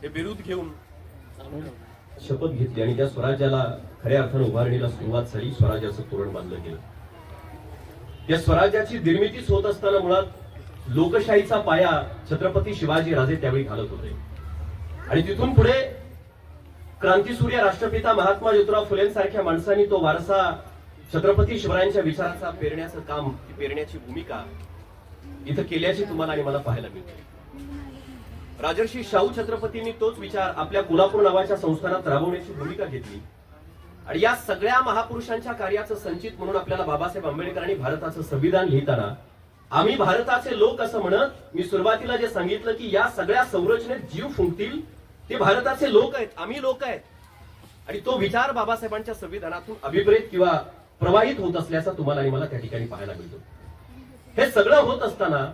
हे बिरुद घेऊन शपथ घेतली आणि त्या स्वराज्याला खऱ्या अर्थानं उभारणीला सुरुवात झाली. स्वराज्याचं तोरण बांधलं गेलं. या स्वराज्याची निर्मितीच होत असताना मुळात लोकशाहीचा पाया छत्रपती शिवाजी राजे त्यावेळी घालत होते आणि तिथून पुढे क्रांतीसूर्य राष्ट्रपिता महात्मा ज्योतिराव फुलेंसारख्या माणसांनी तो वारसा छत्रपती शिवरायांच्या विचाराचा पेरण्याचं काम, पेरण्याची भूमिका इथं केल्याची तुम्हाला आणि मला पाहायला मिळते. राजर्षी शाहू छत्रपतींनी तोच विचार आपल्या कोल्हापूर नावाच्या संस्थानात राबवण्याची भूमिका घेतली आणि या सगळ्या महापुरुषांच्या कार्याचं संचित म्हणून आपल्याला बाबासाहेब आंबेडकरांनी भारताचं संविधान लिहिताना आम्ही भारताचे लोक असं म्हणत, मी सुरुवातीला जे सांगितलं की या सगळ्या संरचनेत जीव फुंकतील ते भारताचे लोक आहेत, आम्ही लोक आहेत. आणि तो विचार बाबासाहेबांच्या संविधानातून अभिप्रेत किंवा प्रवाहित होत असल्याचा तुम्हाला आणि मला त्या ठिकाणी पाहायला मिळतो. हे सगळं होत असताना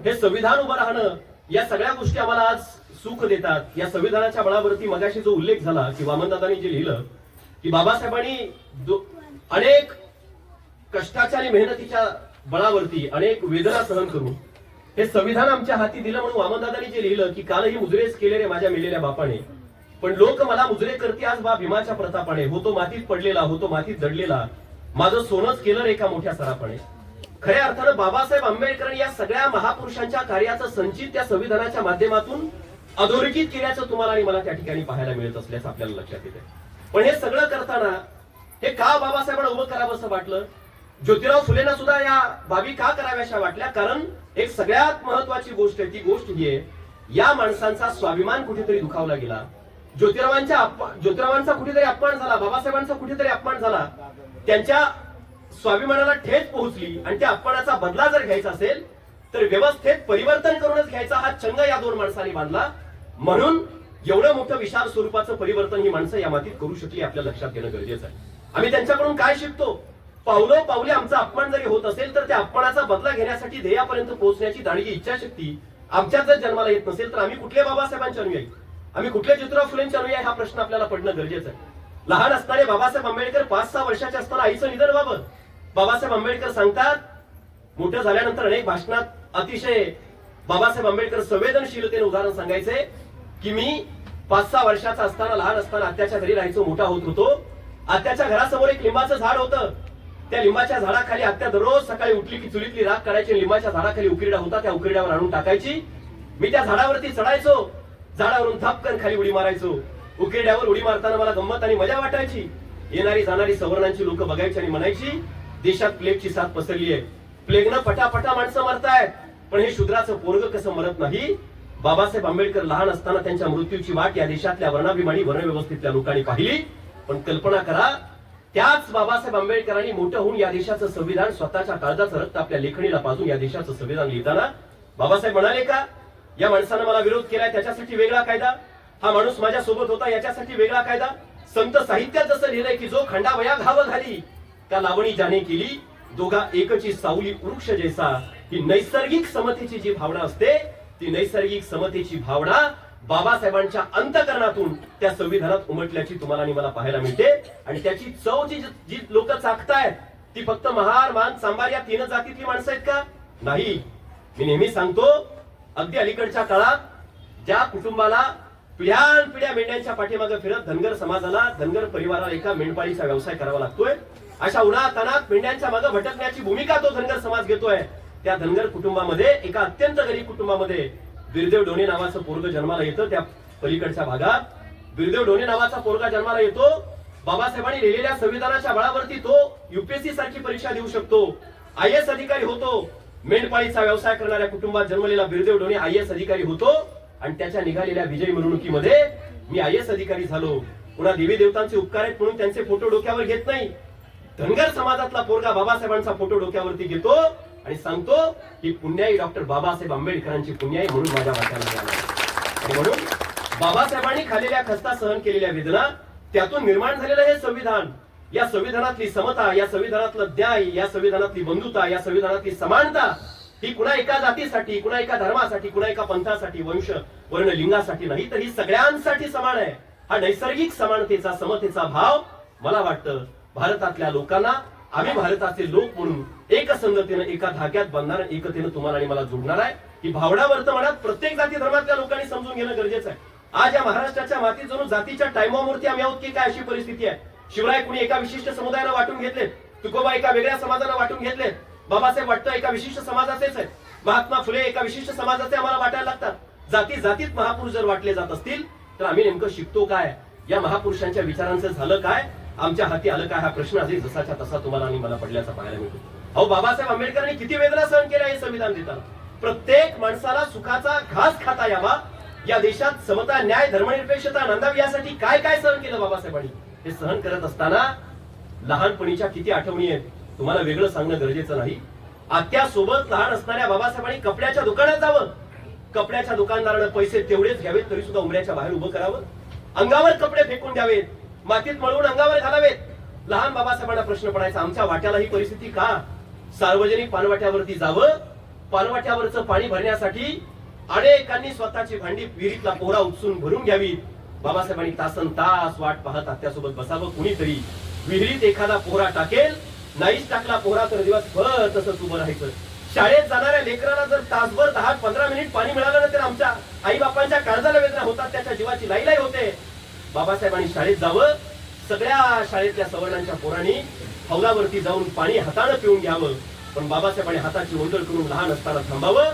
हे संविधान उभं राहणं, या सगळ्या गोष्टी आम्हाला आज सुख देतात. या संविधानाच्या बळावरती मगाशी जो उल्लेख झाला की वामनदादांनी जे लिहिलं की बाबासाहेबांनी अनेक कष्टाच्या आणि मेहनतीच्या बळावरती अनेक वेदना सहन करून हे संविधान आमच्या हाती दिलं म्हणून वामनदादांनी जे लिहिलं की कालही मुजरेच केले रे माझ्या मेलेल्या बापाने, पण लोक मला मुजरे करते आज बा भीमाच्या प्रतापाने, होतो मातीत पडलेला, होतो मातीत जडलेला, माझं सोनच केलं रे एका मोठ्या सरापाने. खऱ्या अर्थानं बाबासाहेब आंबेडकरांनी या सगळ्या महापुरुषांच्या कार्याचं संचित त्या संविधानाच्या माध्यमातून अधोरेखित केल्याचं तुम्हाला आणि मला त्या ठिकाणी पाहायला मिळत असल्याचं आपल्याला लक्षात येते. पण हे सगळं करताना हे का बाबासाहेबांना उभं करावं असं वाटलं? ज्योतिराव फुलेंना सुद्धा या बाबी का कराव्याशा वाटल्या? कारण एक सगळ्यात महत्वाची गोष्ट आहे, ती गोष्ट ही आहे, या माणसांचा स्वाभिमान कुठेतरी दुखावला गेला. ज्योतिरावांचा कुठेतरी अपमान झाला, बाबासाहेबांचा कुठेतरी अपमान झाला, त्यांच्या स्वाभिमानाला ठेच पोहोचली आणि त्या अपमानाचा बदला जर घ्यायचा असेल तर व्यवस्थेत परिवर्तन करूनच घ्यायचा हा चंग या दोन माणसांनी बांधला. म्हणून एवढं मोठं विशाल स्वरूपाचं परिवर्तन ही माणसं या मातीत करू शकली, आपल्या लक्षात घेणं गरजेचं आहे. आम्ही त्यांच्याकडून काय शिकतो? पावलो पावले आमचा अपमान जरी होत असेल तर त्या अपमानाचा बदला घेण्यासाठी ध्येयापर्यंत पोहोचण्याची दांडगी इच्छाशक्ती आमच्यात जर जन्माला येत नसेल तर आम्ही कुठल्या बाबासाहेबांचे अनुयायी, आम्ही कुठल्या ज्योतिराव फुलेंचे अनुयायी, हा प्रश्न आपल्याला पडणं गरजेचं आहे. लहान असताना बाबासाहेब आंबेडकर 5-6 वर्षाचे असताना आईचं निधन व्हावं. बाबासाहेब आंबेडकर सांगतात, मोठं झाल्यानंतर अनेक भाषणात अतिशय बाबासाहेब आंबेडकर संवेदनशीलतेने उदाहरण सांगायचे की मी 5-6 वर्षाचा असताना, लहान असताना आत्याच्या घरी राहायचो, मोठा होत होतो. आत्याच्या घरासमोर एक लिंबाचं झाड होतं. त्या लिंबाच्या झाडाखाली आत्या दररोज सकाळी उठली की चुलीतली राख काढायची, लिंबाच्या झाडाखाली उकिरडा होता, त्या उकिरड्यावर आणून टाकायची. मी त्या झाडावरती चढायचो, झाडावरून थपकन खाली उडी मारायचो. उकिरड्यावर उडी मारताना मला गंमत आणि मजा वाटायची. येणारी जाणारी सवर्णांची लोक बघायची आणि म्हणायची, देशात प्लेगची साथ पसरली आहे, प्लेगनं पटापटा माणसं मरतायत, पण हे शूद्राचं पोरग कसं मरत नाही? बाबासाहेब आंबेडकर लहान असताना त्यांच्या मृत्यूची वाट या देशातल्या वर्णाभिमानी वर्णव्यवस्थेतल्या लोकांनी पाहिली. पण कल्पना करा, त्याच बाबासाहेब आंबेडकरांनी मोठं होऊन या देशाचं संविधान, स्वतःच्या काळजाचं रक्त आपल्या लेखणीला पाजून या देशाचं संविधान लिहिताना बाबासाहेब म्हणाले का, या माणसानं मला विरोध केलाय त्याच्यासाठी वेगळा कायदा, हा माणूस माझ्या सोबत होता याच्यासाठी वेगळा कायदा? संत साहित्यात जसं लिहिलंय की जो खंडावया घाव घाली त्या लावणी जाणे केली, दोघा एकची सावली वृक्ष जैसा. ही नैसर्गिक समतेची जी भावना असते, ती नैसर्गिक समतेची भावना बाबासाहेबांच्या अंतःकरणातून त्या संविधानात उमटल्याची तुम्हाला आणि मला पाहायला मिळते. आणि त्याची चव जी लोक चाखतायत ती फक्त महार, मान, सांबार या 3 जातीतली माणसं आहेत का? नाही. मी नेहमी सांगतो, अगदी अलीकडच्या काळात ज्या कुटुंबाला पिढ्यानपिढ्या मेंढ्यांच्या पाठीमागे फिरत धनगर समाजाला, धनगर परिवाराला एका मेंढपाळीचा व्यवसाय करावा लागतोय, अशा उन्हातानात मेंढ्यांच्या मागे भटकण्याची भूमिका तो धनगर समाज घेतोय. त्या धनगर कुटुंबामध्ये, एका अत्यंत गरीब कुटुंबामध्ये बिरदेव डोणे नावाचं पोरग जन्माला येतं. त्या पलीकडच्या भागात बिरदेव डोणे नावाचा पोरगा जन्माला येतो. बाबासाहेबांनी लिहिलेल्या संविधानाच्या बळावरती तो युपीएससी सारखी परीक्षा देऊ शकतो, IAS अधिकारी होतो. मेंढपाळीचा व्यवसाय करणाऱ्या कुटुंबात जन्मलेला बिरदेव डोणे IAS अधिकारी होतो आणि त्याच्या निघालेल्या विजयी मिरवणुकीमध्ये मी IAS अधिकारी झालो. पुन्हा देवी देवतांचे उपकार आहेत म्हणून त्यांचे फोटो डोक्यावर घेत नाही. धनगर समाजातला पोरगा बाबासाहेबांचा फोटो डोक्यावरती घेतो आणि सांगतो की पुण्याई डॉक्टर बाबासाहेब आंबेडकरांची पुण्याई म्हणून माझ्या वाट्याला मिळाला. म्हणून बाबासाहेबांनी खाल्लेल्या खस्ता, सहन केलेल्या वेदना, त्यातून निर्माण झालेलं हे संविधान, या संविधानातली समता, या संविधानातलं न्याय, या संविधानातली बंधुता, या संविधानातली समानता ही कुणा एका जातीसाठी, कुणा एका धर्मासाठी, कुणा एका पंथासाठी, वंश, वर्ण, लिंगासाठी नाही, तर ही सगळ्यांसाठी समान आहे. हा नैसर्गिक समानतेचा, समतेचा भाव मला वाटतं भारतातल्या लोकांना, आम्ही भारताचे लोक म्हणून एकसंगतेनं, एका धाग्यात बांधणार, एकतेनं तुम्हाला आणि मला जोडणार आहे. ही भावना वर्तमानात प्रत्येक जाती धर्मातल्या लोकांनी समजून घेणं गरजेचं आहे. आज या महाराष्ट्राच्या मातीत जणू जातीच्या टायमावरती आम्ही आहोत की काय अशी परिस्थिती आहे. शिवराय कुणी एका विशिष्ट समुदायाला वाटून घेतले, तुकोबा एका वेगळ्या समाजाला वाटून घेतले, बाबासाहेब वाटतं एका विशिष्ट समाजाचेच आहे, महात्मा फुले एका विशिष्ट समाजाचे आम्हाला वाटायला लागतात. जाती जातीत महापुरुष जर वाटले जात असतील तर आम्ही नेमकं शिकतो काय, या महापुरुषांच्या विचारांचं झालं काय, आमच्या हाती आलं काय, हा प्रश्न आजही जसाच्या तसा तुम्हाला आणि मला पडल्याचा पाहायला मिळतो. अहो बाबासाहेब आंबेडकरांनी किती वेदना सहन केल्या हे संविधान देताना. प्रत्येक माणसाला सुखाचा घास खाता यावा, या देशात समता न्याय धर्मनिरपेक्षता नांदावी यासाठी काय काय सहन केलं बाबासाहेबांनी. हे सहन करत असताना लहानपणीच्या किती आठवणी आहेत तुम्हाला वेगळं सांगणं गरजेचं नाही. आत्यासोबत लहान असणाऱ्या बाबासाहेबांनी कपड्याच्या दुकानात जावं, कपड्याच्या दुकानदारानं पैसे तेवढेच घ्यावेत तरी सुद्धा उमऱ्याच्या बाहेर उभं करावं, अंगावर कपडे फेकून द्यावेत, मातीत मळवून अंगावर घालावेत. लहान बाबासाहेबांना प्रश्न पडायचा आमच्या वाट्याला ही परिस्थिती का. सार्वजनिक पानवाट्यावरती जावं, पानवाट्यावरचं पाणी भरण्यासाठी अनेकांनी स्वतःची भांडी विहिरीतला पोहरा उपसून भरून घ्यावी. बाबासाहेबांनी तासन तास वाट पाहत आत्यासोबत बसावं. कुणीतरी विहिरीत एखादा पोहरा टाकेल, नाहीच टाकला पोहरा तर दिवसभर तसंच उभं राहायचं. शाळेत जाणाऱ्या लेकराला जर तासभर 10-15 मिनिट पाणी मिळालं ना तर आमच्या आई बापांच्या काळजाला वेदना होतात, त्याच्या जीवाची लाई होते. बाबासाहेबांनी शाळेत जावं, सगळ्या शाळेतल्या सवर्णांच्या पोरांनी हौदावरती जाऊन पाणी हाताने पिऊन घ्यावं. पण बाबासाहेबांनी हाताची ओंजळ करून लहान असताना थांबावं.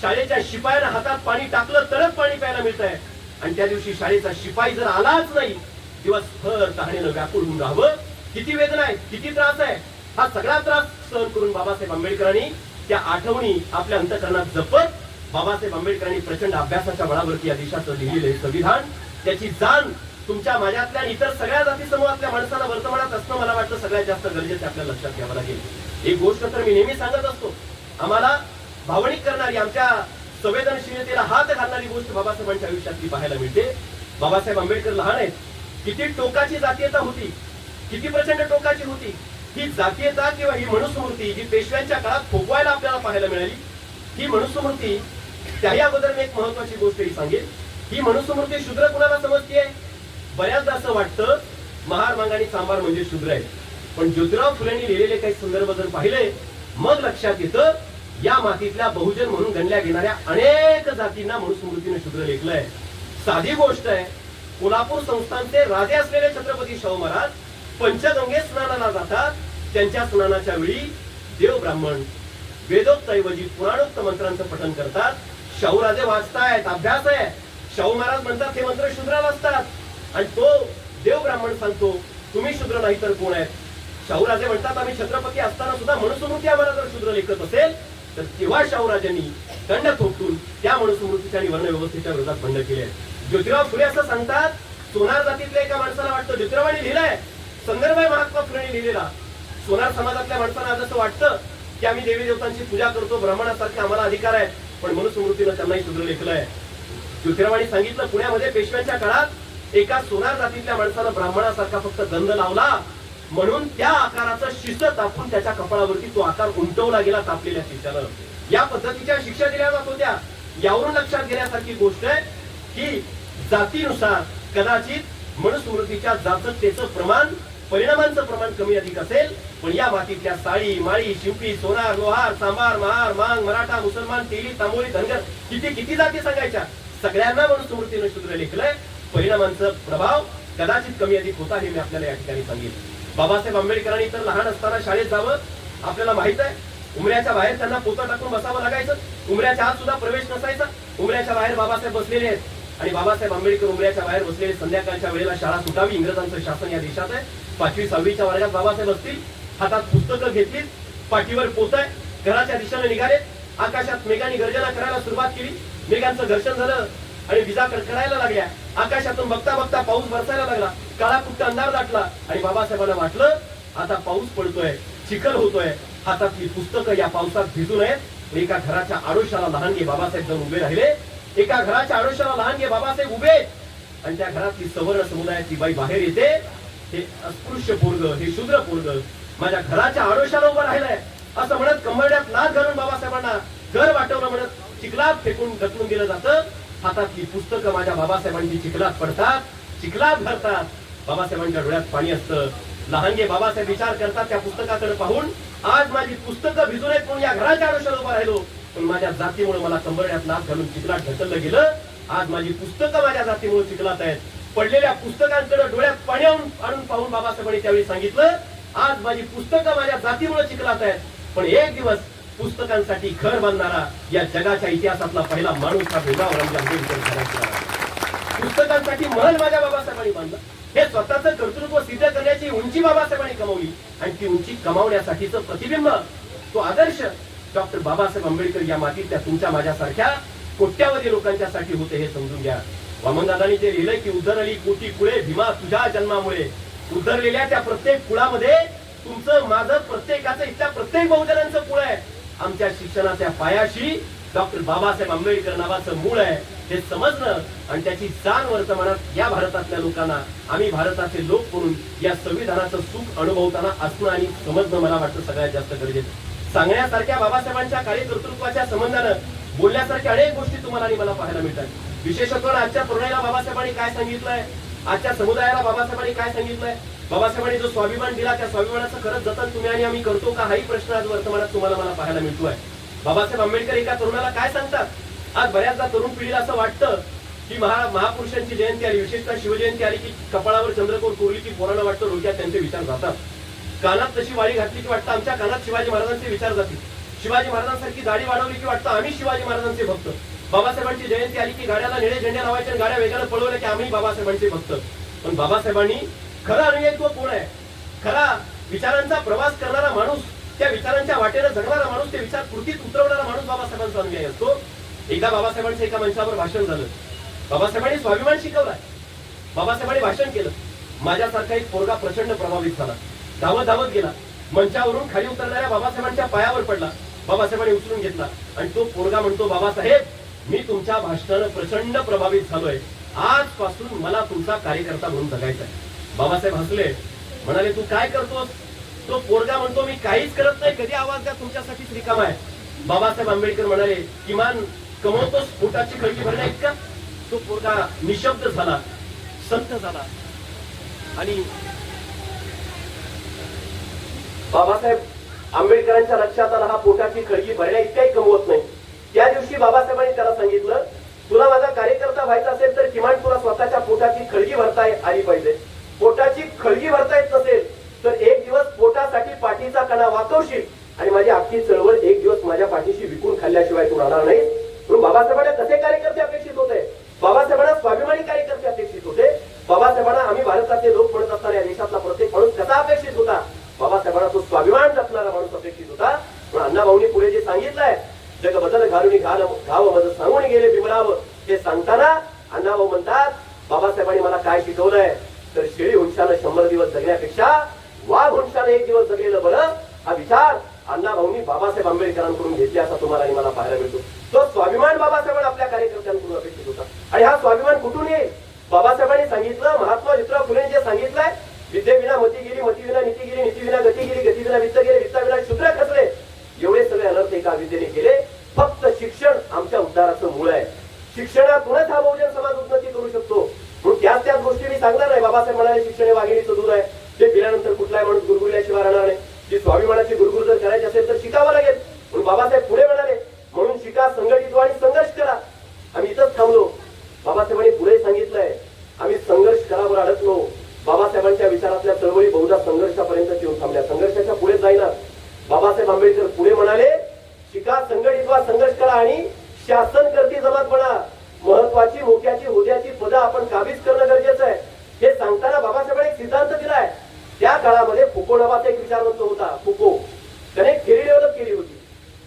शाळेच्या शिपायानं हातात पाणी टाकलं तरच पाणी प्यायला मिळतंय, आणि त्या दिवशी शाळेचा शिपाई जर आलाच नाही दिवसभर तहानेनं व्याकुळ होऊन राहावं. किती वेदना आहे, किती त्रास आहे. हा सगळा त्रास सहन करून बाबासाहेब आंबेडकरांनी त्या आठवणी आपल्या अंतःकरणात जपत बाबासाहेब आंबेडकरांनी प्रचंड अभ्यासाच्या बळावरती या देशाचं लिहिलेलं हे संविधान, त्याची जाण तुमच्या माझ्यातल्या इतर सगळ्या जाती समूहातल्या माणसाला वर्तमानात असणं मला वाटतं सगळ्यात जास्त गरजेचं आपल्याला लक्षात घ्यावं लागेल. एक गोष्ट तर मी नेहमी सांगत असतो, आम्हाला भावनिक करणारी, आमच्या संवेदनशीलतेला हात घालणारी गोष्ट बाबासाहेबांच्या आयुष्यातली पाहायला मिळते. बाबासाहेब आंबेडकर लहान आहेत, किती टोकाची जातीयता होती, किती प्रचंड टोकाची होती. ही जातीयता किंवा ही मनुस्मृती जी पेशव्यांच्या काळात फोपवायला आपल्याला पाहायला मिळाली, ही मनुस्मृती, त्याही अगोदर मी एक महत्वाची गोष्ट ही सांगेन, ही मनुस्मृती शूद्र कुणाला समजतीये. बऱ्याचदा असं वाटतं महार मांगाणी सांबार म्हणजे शूद्र आहे, पण ज्योतिराव फुलेंनी लिहिलेले काही संदर्भ जर पाहिले मग लक्षात येतं या मातीतल्या बहुजन म्हणून गणल्या गेणाऱ्या अनेक जातींना मनुस्मृतीने शूद्र लेखलंय. साधी गोष्ट आहे, कोल्हापूर संस्थानचे राजे असलेले छत्रपती शाहू महाराज पंचगंगे स्नानाला जातात. त्यांच्या स्नानाच्या वेळी देव ब्राह्मण वेदोक्त ऐवजी पुराणोक्त मंत्रांचं पठण करतात. शाहूराजे वाचतायत, अभ्यास आहे. शाहू महाराज म्हणतात हे मंत्र शूद्राला असतात, आणि तो देव ब्राह्मण सांगतो तुम्ही शूद्र नाही तर कोण आहेत. शाहूराजे म्हणतात आम्ही छत्रपती असताना सुद्धा मनुस्मृती आम्हाला जर शूद्र लेखत असेल तर तेव्हा शाहूराजांनी दंड थोपटून त्या मनुस्मृतीच्या आणि वर्ण व्यवस्थेच्या विरोधात बंड केले. ज्योतिराव फुले असं सांगतात, सोनार जातीतल्या एका माणसाला वाटतं ज्योतिरावांनी लिहिलंय, संदर्भ आहे महात्मा फुलेंनी लिहिलेला. सोनार समाजातल्या माणसांना आज असं वाटतं की आम्ही देवी देवतांची पूजा करतो, ब्राह्मणासारखे आम्हाला अधिकार आहेत, पण मनुस्मृतीनं त्यांनाही शूद्र लेखलंय. ज्योतिरावांनी सांगितलं पुण्यामध्ये पेशव्यांच्या काळात एका सोनार जातीतल्या माणसानं ब्राह्मणासारखा फक्त गंध लावला म्हणून त्या आकाराचं शिस तापून त्याच्या कपाळावरती तो आकार उमटवला गेला तापलेल्या शिष्यानं. या पद्धतीच्या शिक्षा दिल्या जात होत्या. यावरून लक्षात घेण्यासारखी गोष्ट आहे की जातीनुसार कदाचित मनुस्मृतीच्या जाचकतेचं प्रमाण, परिणामांचं प्रमाण कमी अधिक असेल, पण या मातीतल्या साळी, माळी, शिंपी, सोनार, लोहार, सांबार, महार, मांग, मराठा, मुसलमान, तेली, तांबोळी, धनगर, किती जाती सांगायच्या, सगळ्यांना मनुस्मृतीनं शूद्र लेखलंय. परिणामांचा प्रभाव कदाचित कमी अधिक होता हे मी आपल्याला या ठिकाणी सांगितलं. बाबासाहेब आंबेडकरांनी तर लहान असताना शाळेत जावं. आपल्याला माहित आहे उमऱ्याच्या बाहेर त्यांना पोतं टाकून बसावं लागायचं, उमऱ्याच्या आत सुद्धा प्रवेश नसायचा. उमऱ्याच्या बाहेर बाबासाहेब बसलेले आहेत, आणि बाबासाहेब आंबेडकर उमऱ्याच्या बाहेर बसलेले. संध्याकाळच्या वेळेला शाळा सुटावी, इंग्रजांचं शासन या देशात आहे. 5वी-6वीच्या वर्गात बाबासाहेब असतील, हातात पुस्तकं घेतली, पाठीवर पोतं आहे, घराच्या दिशेने निघाले. आकाशात मेघांनी गर्जना करायला सुरुवात केली. मेघांचं घर्षण झालं आणि विजा कडकडायला लागल्या. आकाशातून बघता बघता पाऊस बरसायला लागला. काळा कुट्ट अंधार दाटला आणि बाबासाहेबांना वाटलं आता पाऊस पडतोय, चिखल होतोय, हातातली पुस्तकं या पावसात भिजू नयेत. एका घराच्या आडोशाला लहानगे बाबासाहेब जाऊन उभे राहिले. एका घराच्या आडोशाला लहानगे बाबासाहेब उभे, आणि त्या घरातली सवर्ण समुदायाची बाई बाहेर येते. हे अस्पृश्य पोरग, हे शूद्र पोरग माझ्या घराच्या आडोशाला उभं राहिलंय असं म्हणत कंबरड्यात लाथ घालून बाबासाहेबांना घर वाटवलं म्हणत चिखलात फेकून ढकलून दिलं जातं. हातातली पुस्तकं माझ्या बाबासाहेबांची चिखलात पडतात, चिखलात भरतात. बाबासाहेबांच्या डोळ्यात पाणी असतं. लहानगे बाबासाहेब विचार करतात त्या पुस्तकाकडे पाहून, आज माझी पुस्तकं भिजून येत म्हणून या घराच्या आडोशाला उभा राहिलो, पण माझ्या जातीमुळे मला कंबरड्यात लाथ घालून चिखलात ढकललं गेलं. आज माझी पुस्तकं माझ्या जातीमुळे चिखलात आहेत. पडलेल्या पुस्तकांकडे डोळ्यात पाणी आणून पाहून बाबासाहेबांनी त्यावेळी सांगितलं, आज माझी पुस्तकं माझ्या जातीमुळे चिखलात आहेत, पण एक दिवस पुस्तकांसाठी घर बांधणारा या जगाच्या इतिहासातला पहिला माणूस हा भीमराव रामजी आंबेडकर झाला. पुस्तकांसाठी महल माझ्या बाबासाहेबांनी बांधला. हे स्वतःचं कर्तृत्व सिद्ध करण्याची उंची बाबासाहेबांनी कमावली आणि ती उंची कमावण्यासाठीचं प्रतिबिंब, तो आदर्श डॉक्टर बाबासाहेब आंबेडकर या मातीतल्या तुमच्या माझ्यासारख्या कोट्यावधी लोकांच्यासाठी होते हे समजून घ्या. वामनदादांनी जे लिहिलंय की उद्धरली कोटी कुळे भीमा तुझ्या जन्मामुळे, उद्धरलेल्या त्या प्रत्येक कुळामध्ये तुमचं माझं प्रत्येकाचं इथल्या प्रत्येक बहुजनांचं कुळ आहे. आमच्या शिक्षणाच्या पायाशी डॉक्टर बाबासाहेब आंबेडकर नावाचं मूळ आहे हे समजणं आणि त्याची जाण वर्तमानात या भारतातल्या लोकांना, आम्ही भारताचे लोक म्हणून या संविधानाचं सुख अनुभवताना असणं आणि समजणं मला वाटतं सगळ्यात जास्त गरजेचं. सांगण्यासारख्या बाबासाहेबांच्या कार्यकर्तृत्वाच्या संबंधानं बोलण्यासारख्या अनेक गोष्टी तुम्हाला आणि मला पाहायला मिळतात. विशेषतः आजच्या तरुणाईला बाबासाहेबांनी काय सांगितलंय, आजच्या समुदायाला बाबासाहेबांनी काय सांगितलंय, बाबासाहेबांनी जो स्वाभिमान दिला त्या स्वाभिमानाचं खरंच जतन तुम्ही आणि आम्ही करतो का, हाही प्रश्न आज वर्तमानात तुम्हाला मला पाहायला मिळतोय. बाबासाहेब आंबेडकर एका तरुणाला काय सांगतात. आज बऱ्याचदा तरुण पिढीला असं वाटतं की महापुरुषांची जयंती आली, विशेषतः शिवजयंती आली की कपाळावर चंद्रकोर कोरली की पोरांना वाटतं डोक्यात त्यांचे विचार जातात. कानात तशी वाळी घातली की वाटतं आमच्या कानात शिवाजी महाराजांचे विचार जातील. शिवाजी महाराजांसारखी दाढी वाढवली की वाटतं आम्ही शिवाजी महाराजांचे भक्त. बाबासाहेबांची जयंती आली की गाड्याला निळे झेंडे लावायचे आणि गाड्या वेगानं पळवल्या की आम्ही बाबासाहेबांचे भक्त. पण बाबासाहेबांनी खरा अनुयायित्व कोण आहे, खरा विचारांचा प्रवास करणारा माणूस, त्या विचारांच्या वाटेनं जगणारा माणूस, ते विचार कृतीत उतरवणारा माणूस बाबासाहेबांचा अनुयायी असतो. एकदा बाबासाहेबांचं एका मंचावर भाषण झालं. बाबासाहेबांनी स्वाभिमान शिकवलाय. बाबासाहेबांनी भाषण केलं. माझ्यासारखा एक पोरगा प्रचंड प्रभावित झाला, धावत धावत गेला, मंचावरून खाली उतरणाऱ्या बाबासाहेबांच्या पायावर पडला. बाबासाहेबांनी उचलून घेतला आणि तो पोरगा म्हणतो, बाबासाहेब मी तुमच्या भाषणानं प्रचंड प्रभावित झालोय, आजपासून मला तुमचा कार्यकर्ता म्हणून जगायचा आहे. बाबासाहेब हसले, म्हणाले तू काय करतोस. तो पोरगा म्हणतो मी काहीच करत नाही, कधी आवाज द्या तुमच्यासाठीच रिकामा आहे. बाबासाहेब आंबेडकर म्हणाले किमान कमवतोस पोटाची खळगी भरण्या इतका. तो पोरगा निशब्द झाला, संत झाला आणि बाबासाहेब आंबेडकरांच्या लक्षात आला हा पोटाची खळगी भरण्या इतकाही कमवत नाही. त्या दिवशी बाबासाहेबांनी त्याला सांगितलं, तुला माझा कार्यकर्ता व्हायचा असेल तर किमान तुला स्वतःच्या पोटाची खळगी भरता आली पाहिजे. पोटाची खळगी भरता येत नसेल तर एक दिवस पोटासाठी पाठीचा कणा वाकवशील आणि माझी अख्खी चळवळ एक दिवस माझ्या पाठीशी विकून खाल्ल्याशिवाय तू राहणार नाही. म्हणून बाबासाहेबांना कसे कार्यकर्ते अपेक्षित होते, बाबासाहेबांना स्वाभिमानी कार्यकर्ते अपेक्षित होते. बाबासाहेबांना आम्ही भारताचे लोक म्हणत असताना या देशातला प्रत्येक माणूस कसा अपेक्षित होता, बाबासाहेबांना तो स्वाभिमान जपणारा माणूस अपेक्षित होता. पण अण्णाभाऊंनी पुढे जे सांगितलंय, जग बदल घालून घाव मज सांगून गेले भीमराव, ते सांगताना अण्णाभाऊ म्हणतात बाबासाहेबांनी मला काय शिकवलंय तर शेळी हुंशानं 100 दिवस जगण्यापेक्षा वाघ हुंशानं 1 दिवस जगलेलं बरं. हा विचार अण्णाभाऊंनी बाबासाहेब आंबेडकरांकडून घेतले असा तुम्हाला आणि मला पाहायला मिळतो. तो स्वाभिमान बाबासाहेबांना आपल्या कार्यकर्त्यांकडून अपेक्षित होता. आणि हा स्वाभिमान कुठून येईल. बाबासाहेबांनी सांगितलं, महात्मा ज्योतिराव फुले जे सांगितलंय, विद्येविना मती गेली, मतीविना नीती गेली, नीतीविना गती गेली, गतीविना वित्त गेले, वित्ताविना शूद्र खचले. एवढे सगळे अनर्थ एका विद्येने केले. फक्त शिक्षण आमच्या उद्धाराचं मूळ आहे. शिक्षणातूनच हा बहुजन समाज उन्नती करू शकतो. म्हणून त्याच गोष्टी मी सांगणार नाही. बाबासाहेब म्हणाले शिक्षण हे वाघिणीचं दूध आहे, ते पिल्यानंतर कुठलाही माणूस गुरगुरल्याशिवाय राहणार नाही. जी स्वाभिमानाची गुरगुर जर करायची असेल तर शिकावं लागेल. म्हणून बाबासाहेब पुढे म्हणाले, म्हणून शिका, संघटित व्हा आणि संघर्ष करा. आम्ही इथंच थांबलो. बाबासाहेबांनी पुढे सांगितलंय, आम्ही संघर्ष करावर अडकलो. बाबासाहेबांच्या विचारातल्या चळवळी बहुधा संघर्षापर्यंत येऊन थांबल्या, संघर्षाच्या पुढे जाईना. बाबासाहेब आंबेडकर पुढे म्हणाले, शिका, संघटित व्हा, संघर्ष करा आणि शासनकर्ती जमात बना. महत्वाची, मोक्याची, होद्याची पदं आपण काबीज करणं गरजेचं आहे. हे सांगताना बाबासाहेबांनी एक सिद्धांत दिलाय. त्या काळामध्ये फुको नावाचा एक विचारवंत होता. फुको त्याने थिअरी डेव्हलप केली होती,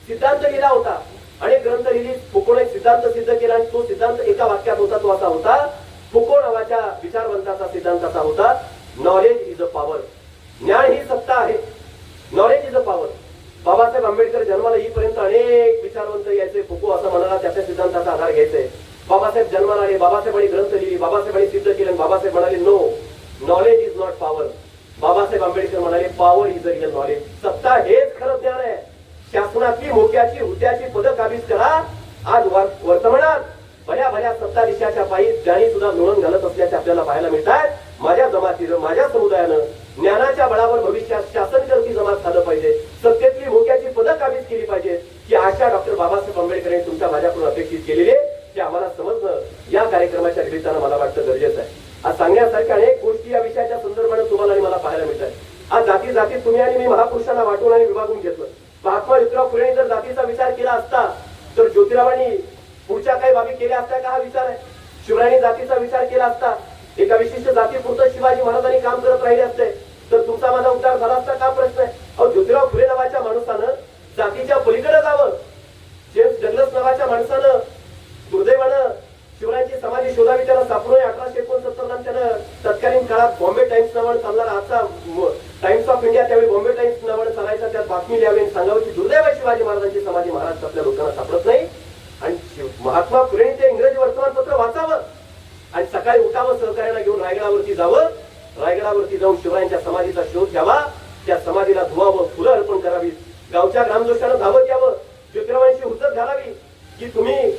सिद्धांत लिहिला होता, अनेक ग्रंथ लिहिली. फुकोने एक सिद्धांत सिद्ध केला आणि तो सिद्धांत एका वाक्यात होता. तो असा होता, फुको नावाच्या विचारवंताचा सिद्धांत असा होता, नॉलेज इज अ पॉवर. ज्ञान ही सत्ता आहे, knowledge is a power. Babasaheb Ambedkar जन्माला येईपर्यंत अनेक विचारवंत यायचे. फुको असं म्हणाला, त्याच्या सिद्धांताचा आधार घ्यायचा. बाबासाहेब जन्माला आले, बाबासाहेबांनी ग्रंथ लिहिली, बाबासाहेबांनी सिद्ध केलं. बाबासाहेब म्हणाले, no, knowledge is not power. Babasaheb Ambedkar म्हणाले, power is a real knowledge. सत्ता हेच खरं ज्ञान आहे. शासनाची, मोक्याची, हुद्द्याची पदं काबीज करा. आज वर्तमानात भल्या भल्या सत्ताधीशाच्या पायी ज्यांनी सुद्धा लोणन घालत असल्याचे आपल्याला पाहायला मिळतात. माझ्या जमातीनं, माझ्या समुदायानं ज्ञानाच्या बळावर भविष्यात शासनकर्ती जमात झालं पाहिजे, सत्तेतली मोक्याची पदं काबीज केली पाहिजे. ही आशा डॉक्टर बाबासाहेब आंबेडकर यांनी तुमच्या माझ्याकडून अपेक्षित केलेली आहे. ते आम्हाला समजणं कार्यक्रमाच्या निमित्तानं मला वाटतं गरजेचं आहे. आज सांगण्यासारख्या अनेक गोष्टी या विषयाच्या संदर्भाने तुम्हाला आणि मला पाहायला मिळतात. आज जाती जाती तुम्ही आणि मी महापुरुषांना वाटून आणि विभागून घेतलं. महात्मा ज्योतिराव फुलेंनी जर जातीचा विचार केला असता तर ज्योतिरावांनी पुढच्या काही बाबी केल्या असत्या का, हा विचार आहे. शिवरायांनी जातीचा विचार केला असता, एका विशिष्ट जातीपुरतं शिवाजी महाराजांनी काम करत राहिले असते तर तुमचा माझा उद्धार झाला असता का, प्रश्न आहे. अहो, ज्योतिराव फुले नावाच्या माणसानं जातीच्या पलीकडे जावं. जेम्स डग्लस नावाच्या माणसानं दुर्दैवानं शिवरायांची समाधी शोधावी, त्याला सापडून 1869 ला त्यानं तत्कालीन काळात बॉम्बे टाइम्स नावाने चालणारा आजचा टाइम्स ऑफ इंडिया, त्यावेळी बॉम्बे टाइम्स नावाने चालायचा, त्यात बातमी लिहावी आणि सांगावी की दुर्दैव शिवाजी महाराजांची समाधी महाराष्ट्रातल्या लोकांना सापडत नाही. आणि महात्मा फुलेंनी ते इंग्रजी वर्तमानपत्र वाचावं आणि सकाळी उठावं, सहकार्याला घेऊन रायगडावरती जावं, रायगडावरती जाऊन शिवरायांच्या समाधीचा शोध घ्यावा, त्या समाधीला धुवावं, फुलं अर्पण करावी, गावच्या ग्रामदोषानं धावत यावं, ज्योतिरावांशी हुज्जत घालावी की तुम्ही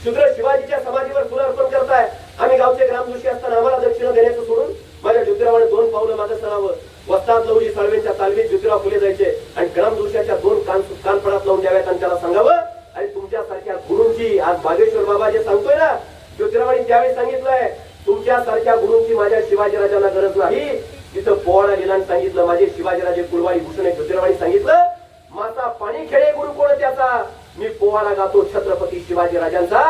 शूद्र शिवाजीच्या समाधीवर फुलं अर्पण करताय, आम्ही गावचे ग्रामदोषी असताना आम्हाला दक्षिणा देण्याचं सोडून माझ्या ज्योतिरावाने 2 पावलं मागे सरावं. वस्ताद लवजी साळवेंच्या तालमीत ज्योतिराव फुले जायचे आणि ग्रामदोषाच्या 2 कानपडात लावून द्याव्यात आणि त्याला सांगावं. आणि तुमच्यासारख्या गुरूंची, आज बागेश्वर बाबा जे सांगतोय ना, ज्योतिरावांनी त्यावेळी सांगितलंय तुमच्यासारख्या गुरूंची माझ्या शिवाजीराजांना गरज नाही. तिथं पोवाडा लिहिला सांगितलं माझे शिवाजीराजे कुलवाई भूषण आहे. ज्योतिरावांनी सांगितलं माता पाणी खेळे गुरु कोण त्याचा, मी पोवाडा गातो छत्रपती शिवाजीराजांचा.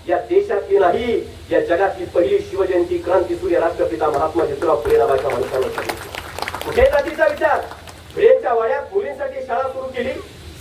या देशातली नाही, या जगातली पहिली शिवजयंती क्रांतीसूर्य राष्ट्रपिता महात्मा ज्योतिराव फुले नावाच्या माणसानं सांगितलं. कुठे जातीचा विचार. भिडेंच्या वाड्यात मुलींसाठी शाळा सुरू केली,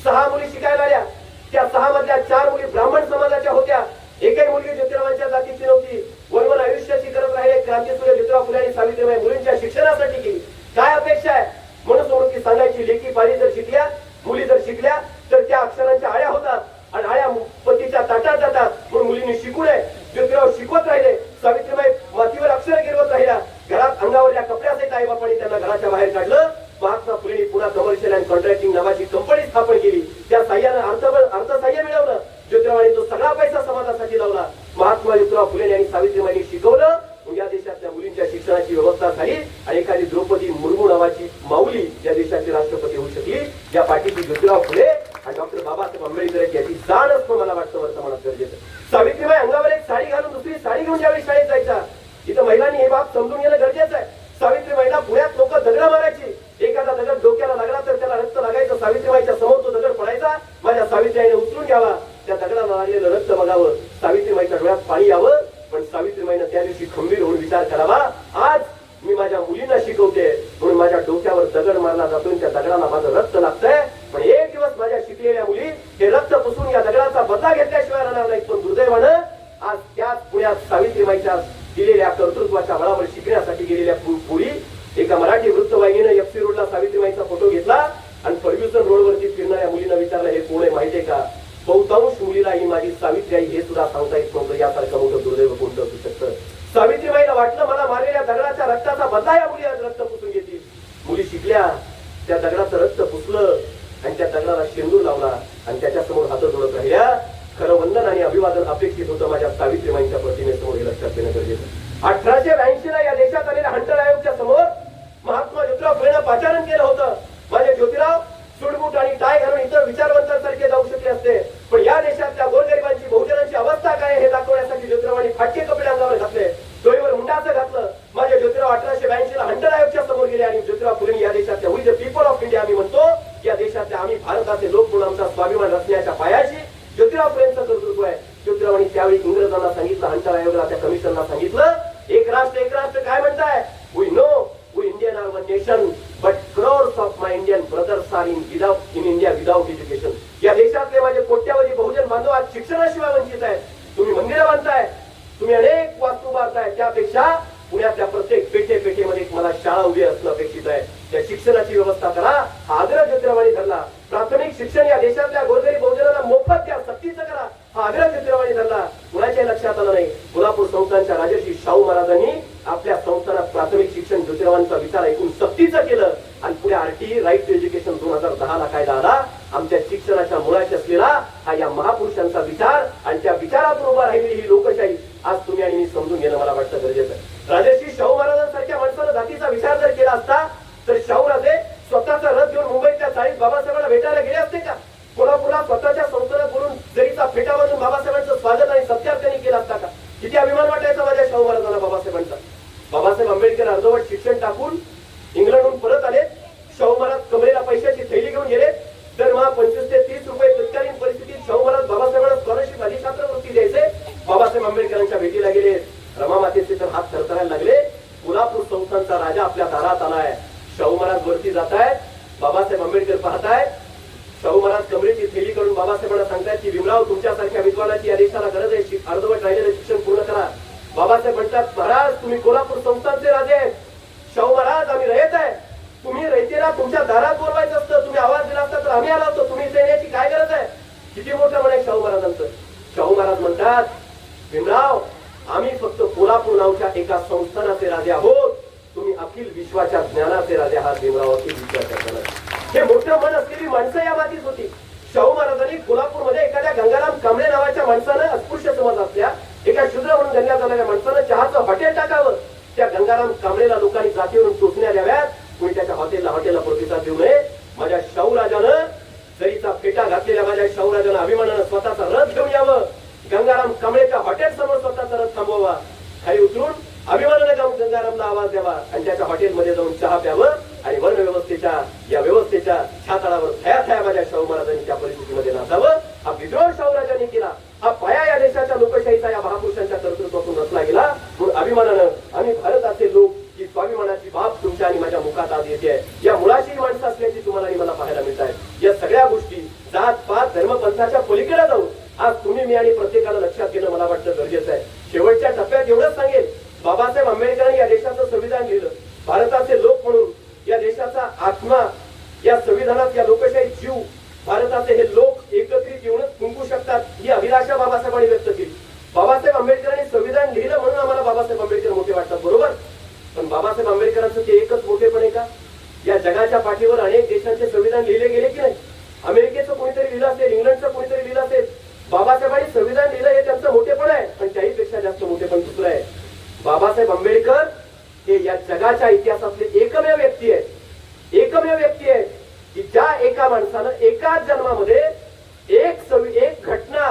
6 मुली शिकायला आल्या. त्या 6 मधल्या 4 मुली ब्राह्मण समाजाच्या होत्या. एकही मुलगी ज्योतिरावांच्या जातीची नव्हती. वनवन आयुष्याची करत राहिले क्रांतीसूर्य ज्योतिराव फुले आणि सावित्रीबाई मुलींच्या शिक्षणासाठी केली. काय अपेक्षा आहे, मनस्मृती सांगायची लेखी पाळी जर शिकल्या, मुली जर शिकल्या तर त्या अक्षरांच्या आळ्या होतात आणि आळ्या पतीच्या ताटात जातात. म्हणून मुलींनी शिकू नये. ज्योतिराव शिकवत राहिले, सावित्रीबाई मातीवर अक्षर गिरवत राहिल्या. घरात अंगावरल्या कपड्यासहित आई बापाने त्यांना घराच्या बाहेर काढलं. महात्मा फुलेंनी पुन्हा कमर्शियल अँड कॉन्ट्रॅक्टिंग नावाची कंपनी स्थापन केली. त्या साह्यानं अर्थसहाय्य मिळवलं. ज्योतिरावांनी तो सगळा पैसा समाजासाठी लावला. महात्मा ज्योतिराव फुले आणि सावित्रीबाईंनी शिकवलं. या देशातल्या मुलींच्या शिक्षणाची व्यवस्था झाली आणि एखादी द्रौपदी मुर्मू नावाची माऊली या देशाची राष्ट्रपती होऊ शकली. या पाठीची ज्योतिराव फुले आणि डॉक्टर बाबासाहेब आंबेडकर याची जाण असणं मला वाटतं वर्तमानात गरजेचं. सावित्रीबाई अंगावर एक साडी घालून दुसरी साडी घेऊन ज्यावेळी शाळेत जायच्या, इथं महिलांनी हे बाब समजून घेणं गरजेचं आहे. सावित्रीबाईला पुण्यात लोक दगड मारायची. एखादा दगड डोक्याला लागला तर त्याला रक्त लागायचं. सावित्रीबाईच्या समोर तो दगड पडायचा. माझ्या सावित्रीबाईने उचलून घ्यावा, त्या दगडाला लागलेलं रक्त बघावं, सावित्रीबाईच्या डोळ्यात पाणी यावं. पण सावित्रीबाईनं त्या दिवशी खंबीर होऊन विचार करावा, आज मी माझ्या मुलींना शिकवते म्हणून माझ्या डोक्यावर दगड मारला जातोय, त्या दगडाला माझं रक्त लागतंय. पण एक दिवस माझ्या शिकलेल्या मुली हे रक्त पुसून या दगडाचा बदला घेतल्याशिवाय राहणार नाहीत. पण दुर्दैवानं आज त्याच पुण्यात सावित्रीबाईच्या दिलेल्या कर्तृत्वाच्या बळावर शिकण्यासाठी गेलेल्या पुरी एका मराठी वृत्तवाहिनीनं एफसी रोडला सावित्रीबाईचा फोटो घेतला आणि फर्ग्युसन रोडवरती फिरणाऱ्या मुलींना विचारलं हे कोण आहे माहितीये का. बहुतांश मुलीला ही माझी सावित्री आई हे सुद्धा सांगता येत नव्हतं. यासारखं मोठं दुर्दैव कोणतं असू शकतं. सावित्रीबाईला वाटलं मला मारलेल्या दगडाच्या रक्ताचा बदला या मुली आज रक्त पुसून घेतील. मुली शिकल्या, त्या दगडाचं रक्त पुसलं आणि त्या दगडाला शेंदूर लावला आणि त्याच्यासमोर हात जोडत राहिल्या. खरं वंदन आणि अभिवादन अपेक्षित होतं माझ्या सावित्रीबाईंच्या प्रतिमेसमोर, हे लक्षात घेणं गरजेचं. 1882 ला या देशात आलेल्या हंटर आयोगच्या समोर महात्मा ज्योतिराव फुलेंना पाचारण केलं होतं. माझे ज्योतिराव सुडबूट आणि टाय घालून इतर विचारवंतांसारखे जाऊ शकले असते, पण या देशातल्या गोरगरिबांची बहुजनांची अवस्था काय हे दाखवण्यासाठी ज्योतिरावांनी फाटके कपडे अंगावर घातले, डोईवर मुंडाचं घातलं. माझे ज्योतिराव 1882 ला हंटर आयोगच्या समोर गेले आणि ज्योतिराव फुलेंनी या देशातल्या we the people of India आम्ही म्हणतो, या देशातल्या आम्ही भारताचे लोक म्हणून आमचा स्वाभिमान रचण्याच्या पायाची ज्योतिराव फुलेंचं कर्तृत्व आहे. ज्योतिरावांनी त्यावेळी इंग्रजांना सांगितलं, हंटर आयोगाला त्या कमिशनला सांगितलं, एक राष्ट्र काय म्हणताय. We know we Indian are one nation but crores of my Indian brothers are in India without education. या देशातले माझे कोट्यावधी बहुजन बांधव आज शिक्षणाशिवाय वंचित आहेत. तुम्ही मंदिरं बांधताय, तुम्ही अनेक वास्तू बांधताय, त्यापेक्षा पुण्यातल्या प्रत्येक पेठेमध्ये मला शाळा उभी असणं अपेक्षित आहे. त्या शिक्षणाची व्यवस्था करा हा आग्रह ज्योतिरावांनी धरला. प्राथमिक शिक्षण या देशातल्या गोरगरीब बहुजनांना मोफत द्या, सक्तीचं करा हा आग्रह ज्योतिरावांनी धरला. कुणाच्या लक्षात आलं नाही. कोल्हापूर संस्थानच्या राजर्षी शाहू महाराजांनी आपल्या संस्थानात प्राथमिक शिक्षण ज्योतिरावांचा विचार ऐकून सक्तीचं केलं आणि पुढे आरटीई राईट टू एज्युकेशन 2010 ला कायदा आला. आमच्या शिक्षणाच्या मुळाशी असलेला हा या महापुरुषांचा विचार आणि त्या विचारातून उभा राहिलेली ही लोकशाही आज तुम्ही आणि मी समजून घेणं मला वाटतं गरजेचं आहे. राजर्षी शाहू महाराजांसारख्या माणसानं जातीचा विचार जर केला असता तर शाहूराजे स्वतःचा रथ घेऊन मुंबईतल्या चाळीस बाबासाहेबांना भेटायला गेले असते का. कोल्हापूरला स्वतःच्या संस्थानात बोलून जरीचा फेटा बांधून बाबासाहेबांचं स्वागत आणि सत्कार त्यांनी केला असता का. किती अभिमान वाटायचा माझ्या गेले, रमा मातेचे तर हात थरथरायला लागले. कोल्हापूर संस्थांचा राजा आपल्या दारात आलाय. शाहू महाराज वरती जात आहेत, बाबासाहेब आंबेडकर पाहतायत. शाहू महाराज कमरेची थैली करून बाबासाहेबांना सांगतायत की भीमराव, तुमच्यासारख्या विद्वानाची या देशाला गरज आहे, अर्धवट राहिलेलं शिक्षण पूर्ण करा. बाबासाहेब म्हणतात, महाराज तुम्ही कोल्हापूर संस्थानचे राजे आहेत. शाहू महाराज, आम्ही रयत आहे. तुम्ही रयतेला तुमच्या दारात बोलवायचं असतं, तुम्ही आवाज दिला असता तर आम्ही आलो असतो, तुम्ही इथे येण्याची काय गरज आहे? किती मोठं म्हणे शाहू महाराजांचं. शाहू महाराज म्हणतात, भीमराव, आम्ही फक्त कोल्हापूर नावच्या एका संस्थानाचे राजे आहोत, तुम्ही अखिल विश्वाच्या ज्ञानाचे राजे आहात. भीमराव, अखिल विश्वाच्या ज्ञानाचे. हे मोठं मन असलेली माणसं या मातीत होती. शाहू महाराजांनी कोल्हापूरमध्ये एखाद्या गंगाराम कांबळे नावाच्या माणसानं, अस्पृश्य समाज असल्या एका शूद्र म्हणून गणण्यात आलेल्या माणसानं चहाचं हॉटेल टाकावं. त्या गंगाराम कांबळेला लोकांनी जातीवरून टोचण्या द्याव्यात, कोणी त्याच्या हॉटेलला प्रतिसाद देऊ नये. माझ्या शाहू राजानं जरीचा फेटा घातलेल्या माझ्या शाहू राजानं अभिमानानं स्वतःचा रथ घेऊन यावं, गंगाराम कांबळेच्या हॉटेल समोर स्वतःचा रथ थांबवावा, खाली उतरून अभिमानाने जाऊन गंगारामला आवाज द्यावा आणि त्याच्या हॉटेलमध्ये जाऊन चहा प्यावं आणि वर्ण व्यवस्थेच्या या व्यवस्थेच्या छाताळावर थया माझ्या शाहू महाराजांनी त्या परिस्थितीमध्ये नाचावं. हा विद्रोह शाहू राजांनी केला. हा पाया या देशाच्या लोकशाहीचा या महापुरुषांच्या कर्तृत्वातून रचला गेला. म्हणून अभिमानानं आम्ही भारताचे लोक ही स्वाभिमानाची बाब तुमच्या आणि माझ्या मुखात आज येते. या मुळाशी माणसं असल्याची तुम्हाला आणि मला पाहायला मिळत आहे. या सगळ्या गोष्टी जात पात धर्मपंथाच्या पलीकडे जाऊन आज तुम्ही मी आणि प्रत्येकाला लक्षात घेणं मला वाटतं गरजेचं आहे. शेवटच्या टप्प्यात एवढंच सांगेल, बाबासाहेब आंबेडकरांनी या देशाचं संविधान लिहिलं. भारताचे लोक म्हणून या देशाचा आत्मा, या संविधानात या लोकशाही जीव, भारताचे हे लोक एकत्रित येऊनच फुंकू शकतात ही अभिलाषा बाबासाहेबांनी व्यक्त केली. बाबासाहेब आंबेडकरांनी संविधान लिहिलं म्हणून आम्हाला बाबासाहेब आंबेडकर मोठे वाटतात, बरोबर. पण बाबासाहेब आंबेडकरांचं ते एकच मोठेपण आहे का? या जगाच्या पाठीवर अनेक देशांचे संविधान लिहिले गेले की नाही? अमेरिकेचं कोणीतरी लिहिलं असेल, इंग्लंडचं कोणीतरी लिहिलं असेल. बाबासाहेबांनी संविधान लिहिलं हे त्यांचं मोठेपण आहे. पण त्याहीपेक्षा जास्त मोठेपण दुसरं आहे. बाबासाहेब आंबेडकर हे या जगाच्या इतिहासातले एकमेव व्यक्ती आहे की ज्या एका माणसानं एकाच जन्मामध्ये एक घटना,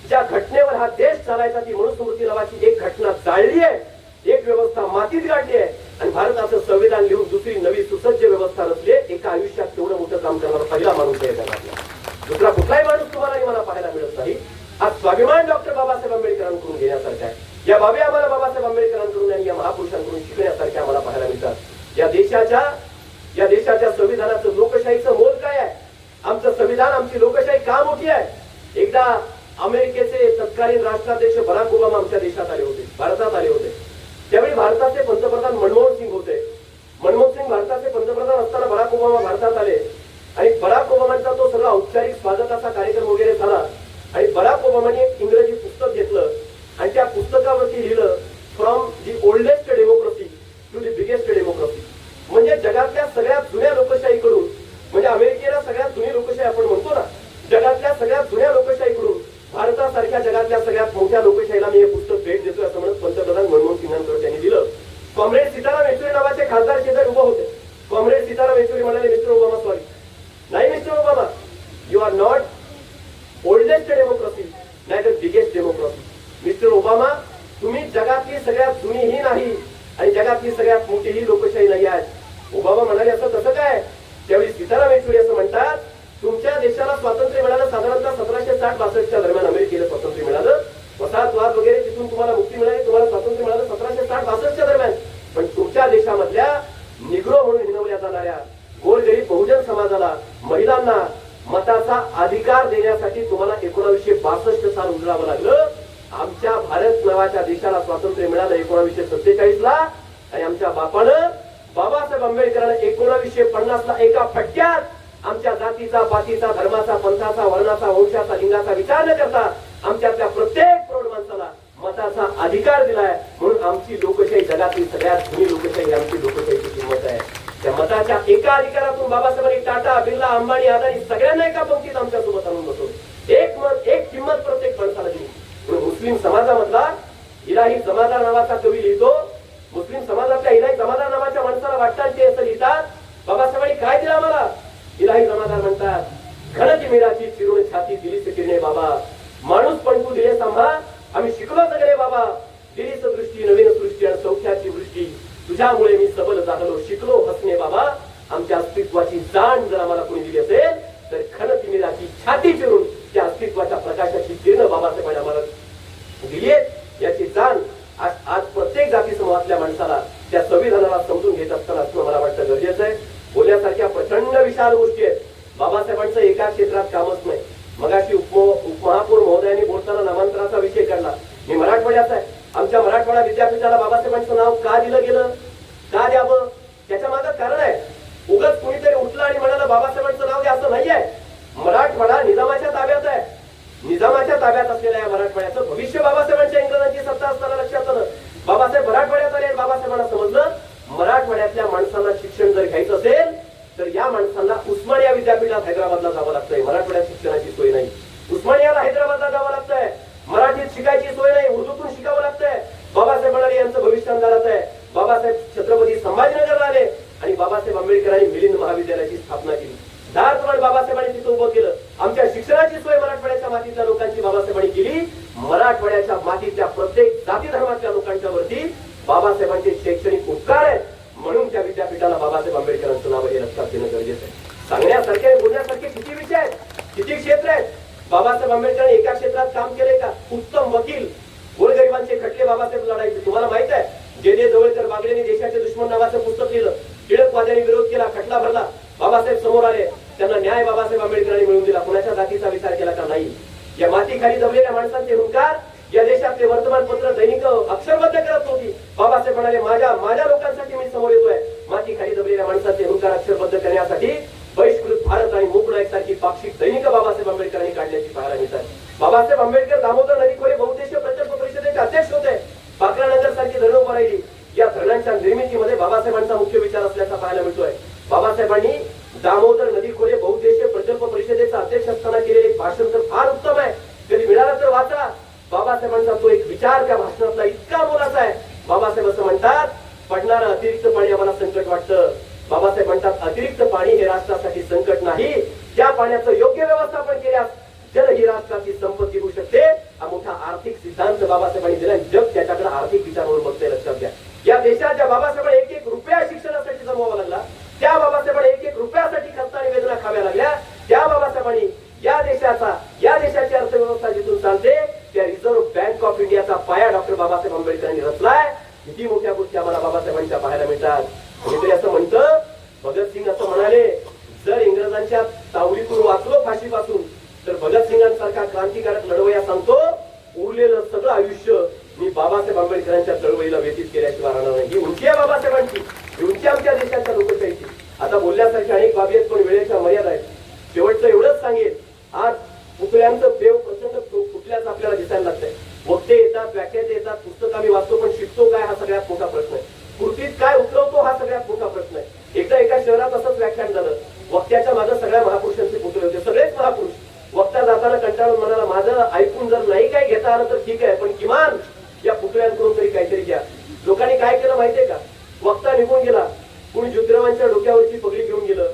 ज्या घटनेवर हा देश चालायचा ती मनुस्मृती नावाची एक घटना जाळली आहे, एक व्यवस्था मातीत गाडली आहे आणि भारताचं संविधान लिहून दुसरी नवी सुसज्ज व्यवस्था रचली. एका आयुष्यात तेवढं मोठं काम करणारा पहिला माणूस आहे जगातला. दुसरा कुठलाही माणूस तुम्हाला आणि मला पाहायला मिळत नाही. आज स्वाभिमान डॉक्टर बाबासाहेब आंबेडकरांकडून घेण्यासारखा आहे. या बाबी आम्हाला बाबासाहेब आंबेडकरांकडून आणि या महापुरुषांकडून शिकण्यासारख्या आम्हाला पाहायला मिळतात. या देशाच्या संविधानाचं लोकशाहीचं मोल काय आहे? आमचं संविधान, आमची लोकशाही का मोठी आहे? एकदा अमेरिकेचे तत्कालीन राष्ट्राध्यक्ष बराक ओबामा आमच्या देशात आले होते, भारतात आले होते. त्यावेळी भारताचे पंतप्रधान मनमोहन सिंग होते. मनमोहन सिंग भारताचे पंतप्रधान असताना बराक ओबामा भारतात आले आणि बराक ओबामांचा तो सगळा औपचारिक स्वागताचा कार्यक्रम वगैरे झाला आणि बराक ओबामांनी एक इंग्रजी पुस्तक घेतलं आणि त्या पुस्तकावरती लिहिलं, from the oldest democracy to the biggest democracy. म्हणजे जगातल्या सगळ्यात जुन्या लोकशाहीकडून, म्हणजे अमेरिकेला सगळ्यात जुनी लोकशाही आपण म्हणतो ना, जगातल्या सगळ्यात जुन्या लोकशाहीकडून भारतासारख्या जगातल्या सगळ्यात मोठ्या लोकशाहीला मी हे पुस्तक भेट देतोय असं म्हणत पंतप्रधान मनमोहन सिंगांकडे त्यांनी दिलं. कॉम्रेड सीताराम येचुरी नावाचे खासदार शेजारी उभे होते. कॉम्रेड सीताराम येचुरी म्हणाले, मिस्टर ओबामा, सॉरी, नाही mister Obama, you are not oldest democracy नाही तर बिगेस्ट डेमोक्रेसी. मिस्टर ओबामा, तुम्ही जगातली सगळ्यात जुनी ही नाही आणि जगातली सगळ्यात मोठी ही लोकशाही नाही आहे. ओबामा म्हणाले, असं कसं काय? त्यावेळी सीताराम येचुरी असं म्हणतात, तुमच्या देशाला स्वातंत्र्य मिळालं साधारणतः 1760-62 दरम्यान अमेरिकेला स्वातंत्र्य मिळालं. वसाहतवाद वगैरे तिथून तुम्हाला मुक्ती मिळाली, तुम्हाला स्वातंत्र्य मिळालं 1760-62 दरम्यान. पण तुमच्या देशामधल्या निग्रो म्हणून हिनवल्या जाणाऱ्या गोरगरीब बहुजन समाजाला, महिलांना मताचा अधिकार देण्यासाठी तुम्हाला 1962 साल उजळावं लागलं. आमच्या भारत नावाच्या देशाला स्वातंत्र्य मिळालं 1947 ला आणि आमच्या बापानं, बाबासाहेब आंबेडकरांना 1950 ला एका फटक्यात आमच्या जातीचा, पातीचा, धर्माचा, पंथाचा, वर्णाचा, वंशाचा, लिंगाचा विचार न करता आमच्यातल्या प्रत्येक प्रौढ माणसाला मताचा अधिकार दिलाय. म्हणून आमची लोकशाही जगातील सगळ्यात जुनी लोकशाही, आमची लोकशाहीची किंमत आहे. त्या मताच्या एका अधिकारातून बाबासाहेबांनी टाटा, बिर्ला, अंबानी, अदानी सगळ्यांना एका पंक्तीत आमच्या सोबत आणून बसवलं. एक मत, एक किंमत प्रत्येक माणसाला दिली. मुस्लिम समाजामधला इलाही जमादार नावाचा कवी लिहितो, मुस्लिम समाजातल्या इलाही जमादार नावाच्या माणसाला वाटतात ते असं लिहितात, बाबासाहेबांनी काय दिलं आम्हाला? इलाही जमादार म्हणतात, घनती मिराची चिरून छाती दिलीच किरणे बाबा, माणूस पण तू दिले सांभाळ, आम्ही शिकलो सगळे बाबा, दिलीच दृष्टी, नवीन सृष्टी आणि सौख्याची वृष्टी, तुझ्यामुळे मी सबल जागलो, शिकलो हसणे बाबा. आमच्या अस्तित्वाची जाण जर आम्हाला कोणी दिली असेल तर घनती मिराची छाती चिरून त्या अस्तित्वाच्या प्रकाशाची किरण बाबासाहेबांनी आम्हाला दिली. याची जाण माणसाला त्या संविधानाला समजून घेत असताना असणं मला वाटतं गरजेचं आहे. बोलण्यासारख्या प्रचंड विशाल गोष्टी आहेत. बाबासाहेबांचं एका क्षेत्रात कामच नाही. मगाशी उपमहापौर महोदयांनी बोलताना नामांतराचा विषय काढला. मी मराठवाड्याचा आहे. आमच्या मराठवाडा विद्यापीठाला बाबासाहेबांचं नाव का दिलं गेलं, का द्यावं, त्याच्या मागं कारण आहे. उगाच कुणीतरी उठलं आणि म्हणाला बाबासाहेबांचं नाव द्या असं नाही आहे. मराठवाडा निजामाच्या ताब्यात आहे. निजामाच्या ताब्यात असलेल्या या मराठवाड्याचं भविष्य बाबासाहेबांच्या इंग्रजांची सत्ता असताना लक्षात आलं. बाबासाहेब मराठवाड्यात आले. बाबासाहेबांना समजलं मराठवाड्यातल्या माणसांना शिक्षण जर घ्यायचं असेल तर या माणसांना उस्मानिया विद्यापीठात हैदराबादला जावं लागतंय. मराठवाड्यात शिक्षणाची सोय नाही. उस्मानियाला हैदराबादला जावं लागतंय. मराठीत शिकायची सोय नाही. उर्दूतून शिकावं लागतंय. बाबासाहेब म्हणाले यांचं भविष्य अंधारात आहे. बाबासाहेब छत्रपती संभाजीनगरला आले आणि बाबासाहेब आंबेडकरांनी मिलिंद महाविद्यालयाची स्थापना केली. धारतोड बाबासाहेबांनी तिथं उभं केलं. आमच्या शिक्षणाची सोय मराठवाड्याच्या मातीतल्या लोकांची बाबासाहेबांनी केली. मराठवाड्याच्या मातीतल्या प्रत्येक जाती धर्माच्या लोकांच्या वरती बाबासाहेबांचे शैक्षणिक उपकार आहेत. म्हणून त्या विद्यापीठाला बाबासाहेब आंबेडकरांचं नाव हे लक्षात घेणं गरजेचं आहे. सांगण्यासारखे बोलण्यासारखे किती विषय आहेत, किती क्षेत्र आहेत. बाबासाहेब आंबेडकरांनी एका क्षेत्रात काम केले का? उत्तम वकील, गोरगरिबांचे खटले बाबासाहेब लढायचे. तुम्हाला माहित आहे जे जवळकर बागडेने देशाचे दुश्मन नावाचं पुस्तक लिहिलं. टिळकवाद्यांनी विरोध केला, खटला भरला. बाबासाहेब समोर आले. त्यांना न्याय बाबासाहेब आंबेडकरांनी मिळवून दिला. कुणाच्या जातीचा विचार केला का? नाही. या मातीखाली दबलेल्या माणसांचे हुंकार या देशातले वर्तमानपत्र दैनिक अक्षरबद्ध करत होती. बाबासाहेब म्हणाले माझ्या लोकांसाठी मी समोर येतोय. मातीखाली दबलेल्या माणसाचे हुंकार अक्षरबद्ध करण्यासाठी बहिष्कृत भारत आणि मूक नायक सारखी पाक्षिक दैनिक बाबासाहेब आंबेडकरांनी काढल्याची पाहायला मिळतात. बाबासाहेब आंबेडकर दामोदर नदी खोरे बहुउद्देशीय प्रकल्प परिषदेचे अध्यक्ष होते. पाकरानगर सारखी धरणं उभं राहिली. या धरणांच्या निर्मितीमध्ये बाबासाहेबांचा मुख्य विचार असल्याचा पाहायला मिळतोय. बाबासाहेबांनी दामोदर नदी खोरे बहुउद्देशीय प्रकल्प परिषदेचा अध्यक्ष असताना केलेले भाषण तर फार उत्तम आहे. कधी मिळालं तर वाचा. बाबासाहेबांचा तो एक विचार त्या भाषणातला इतका मोलाचा आहे. बाबासाहेब असं म्हणतात पडणारं अतिरिक्त पाणी आम्हाला संकट वाटतं. बाबासाहेब म्हणतात अतिरिक्त पाणी हे राष्ट्रासाठी संकट नाही. त्या पाण्याचं योग्य व्यवस्थापन केल्यास जल ही राष्ट्राची संपत्ती होऊ शकते. हा मोठा आर्थिक सिद्धांत बाबासाहेबांनी दिला. जग त्याच्याकडे आर्थिक विचार म्हणून बघते. लक्षात घ्या. या देशाच्या बाबासाहेबांना एक एक रुपया शिक्षणासाठी जमवावा लागला. त्या बाबासाहेबांना एक एक रुपयासाठी खर्च आणि वेदना खाव्या लागल्या. त्या बाबासाहेबांनी या देशाची अर्थव्यवस्था जिथून चालते त्या रिझर्व्ह बँक ऑफ इंडियाचा पाया डॉक्टर बाबासाहेब आंबेडकरांनी रचलाय. किती मोठ्या गोष्टी आम्हाला बाबासाहेबांच्या पाहायला मिळतात. कोणीतरी असं म्हणतं, भगतसिंग असं म्हणाले जर इंग्रजांच्या तावडीतून वाचलो फाशीपासून तर भगतसिंगांसारखा क्रांतिकारक लढवय्या सांगतो उरलेलं सगळं आयुष्य मी बाबासाहेब आंबेडकरांच्या चळवळीला व्यतीत केल्याशिवाय राहणार नाही. ही उंची आहे बाबासाहेबांची. ही उंची आमच्या देशाच्या लोकशाहीची. आता बोलण्यासारख्या अनेक बाबी आहेत पण वेळेच्या मर्यादा आहेत. शेवटचं एवढंच सांगेल, आज पुतळ्यांचं देव प्रचंड कुठल्याच आपल्याला दिसायला लागतंय. वक्ते येतात, व्याख्याते येतात, पुस्तक आम्ही वाचतो पण शिकतो काय हा सगळ्यात मोठा प्रश्न आहे. कृतीत काय उतरवतो हा सगळ्यात मोठा प्रश्न आहे. एकदा एका शहरात असंच व्याख्यान झालं. वक्त्याच्या मागे सगळ्या महापुरुषांचे पुतळे होते, सगळेच महापुरुष. वक्ता जाताना कंटाळून म्हणाला माझं ऐकून जर नाही काय घेता आलं तर ठीक आहे पण किमान या पुतळ्यांकडून तरी काहीतरी घ्या. लोकांनी काय केलं माहितीये का? वक्ता निघून गेला. कुणी ज्योतिरावांच्या डोक्यावरची पगडी घेऊन गेलं.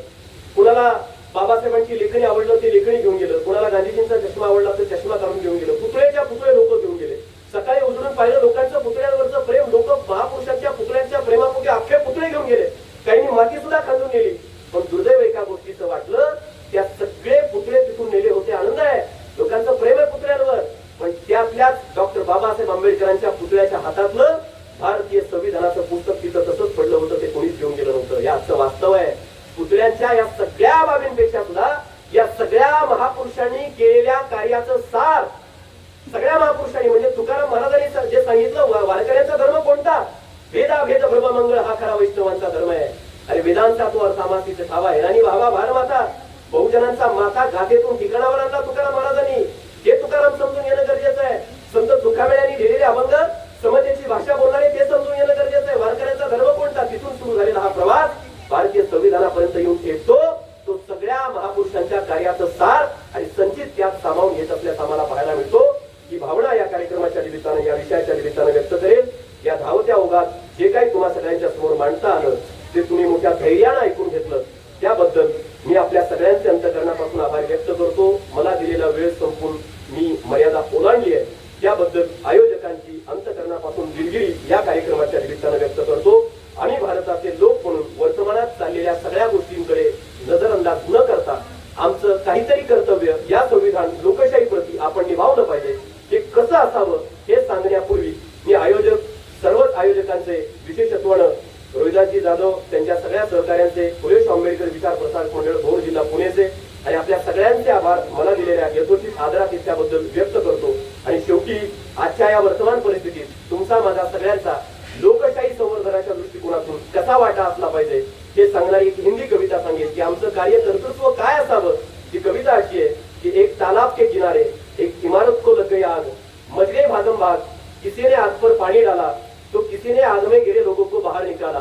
कुणाला बाबासाहेबांची लेखणी आवडलं ते लेखणी घेऊन गेलं. कुणाला गांधीजींचा चष्मा आवडला तर चष्मा काढून घेऊन गेलं. पुतळेच्या पुतळे लोक घेऊन गेले. सकाळी उजळून पाहिलं लोकांचं पुतळ्यांवरचं प्रेम. लोक महापुरुषांच्या पुतळ्यांच्या प्रेमापोटी अख्खे पुतळे घेऊन गेले. काहींनी माती सुद्धा खांदून नेली. पण दुर्दैव एका गोष्टीचं वाटलं, त्या सगळे पुतळे तिथून नेले होते. आनंद आहे, लोकांचं प्रेम आहे पुतळ्यांवर. पण त्यातल्याच डॉक्टर बाबासाहेब आंबेडकरांच्या पुतळ्याच्या हातातलं भारतीय संविधानाचं पुस्तक तिथं तसंच पडलं होतं. ते कोणीच घेऊन गेलं नव्हतं. याचं वास्तव आहे. पुतळ्यांच्या या सगळ्या बाबींपेक्षा सुद्धा या सगळ्या महापुरुषांनी केलेल्या कार्याचं सार, सगळ्या महापुरुषांनी म्हणजे तुकाराम महाराजांनी जे सांगितलं वारकऱ्यांचा धर्म कोणता? भेदा भेद ब्रह्ममंगळ हा खरा वैष्णवांचा धर्म आहे. अरे वेदांचा तो अर्थामासीच ठावा हेरानी भावा भार माता. बहुजनांचा माता गाथेतून ठिकाणावर आणला तुकाराम महाराजांनी. हे तुकाराम समजून येणं गरजेचं आहे. संत तुकामेळ्यांनी लिहिलेले अभंग समतेची भाषा बोलणारे ते समजून येणं गरजेचं आहे. वारकऱ्यांचा धर्म कोणता? तिथून सुरू झालेला हा प्रवास भारतीय संविधानापर्यंत येऊन ठेपतो. तो सगळ्या महापुरुषांच्या कार्याचं सार आणि संचित त्यात सामावून घेत असल्याचं आम्हाला पाहायला मिळतो. ही भावना या कार्यक्रमाच्या निमित्तानं, या विषयाच्या निमित्तानं व्यक्त करेल. या धावत्या ओघात जे काही तुम्हा सगळ्यांच्या समोर मांडता आलं ते तुम्ही मोठ्या धैर्यानं ऐकून घेतलं त्याबद्दल मी आपल्या सगळ्यांचे अंतःकरणापासून आभार व्यक्त करतो. मला दिलेला वेळ संपून मी मर्यादा ओलांडली आहे त्याबद्दल आयोजकांची अंतःकरणापासून दिलगिरी या कार्यक्रमाच्या निमित्तानं व्यक्त करतो. आणि भारताचे लोक म्हणून वर्तमानात चाललेल्या सगळ्या गोष्टींकडे नजरअंदाज न करता आमचं काहीतरी कर्तव्य या संविधान लोकशाही प्रती आपण निभावलं पाहिजे. हे कसं असावं हे सांगण्यापूर्वी मी आयोजक सर्वच आयोजकांचे विशेषत्व रोहिदासजी जाधव त्यांच्या सगळ्या सहकार्यांचे, फुले आंबेडकर विचार प्रसारक मंडळ भोर जिल्हा पुणेचे आणि आपल्या सगळ्यांचे आभार मला दिलेल्या यथोचित आदरातिथ्याबद्दल व्यक्त करतो. आणि शेवटी आजच्या या वर्तमान परिस्थितीत तुमचा माझा सगळ्यांचा लोकशाही संवर्धनाच्या दृष्टिकोनातून कसा वाटा असला पाहिजे हे सांगणारी एक हिंदी कविता सांगेल की आमचं कार्य कर्तृत्व काय असावं. ती कविता अशी आहे की एक तालाब के किनारे एक इमारत को लग गई आग, मच गए भागम भाग, किसी ने आग पर पानी डाला तो किसी ने आग में गिरे लोगों को बाहर निकाला,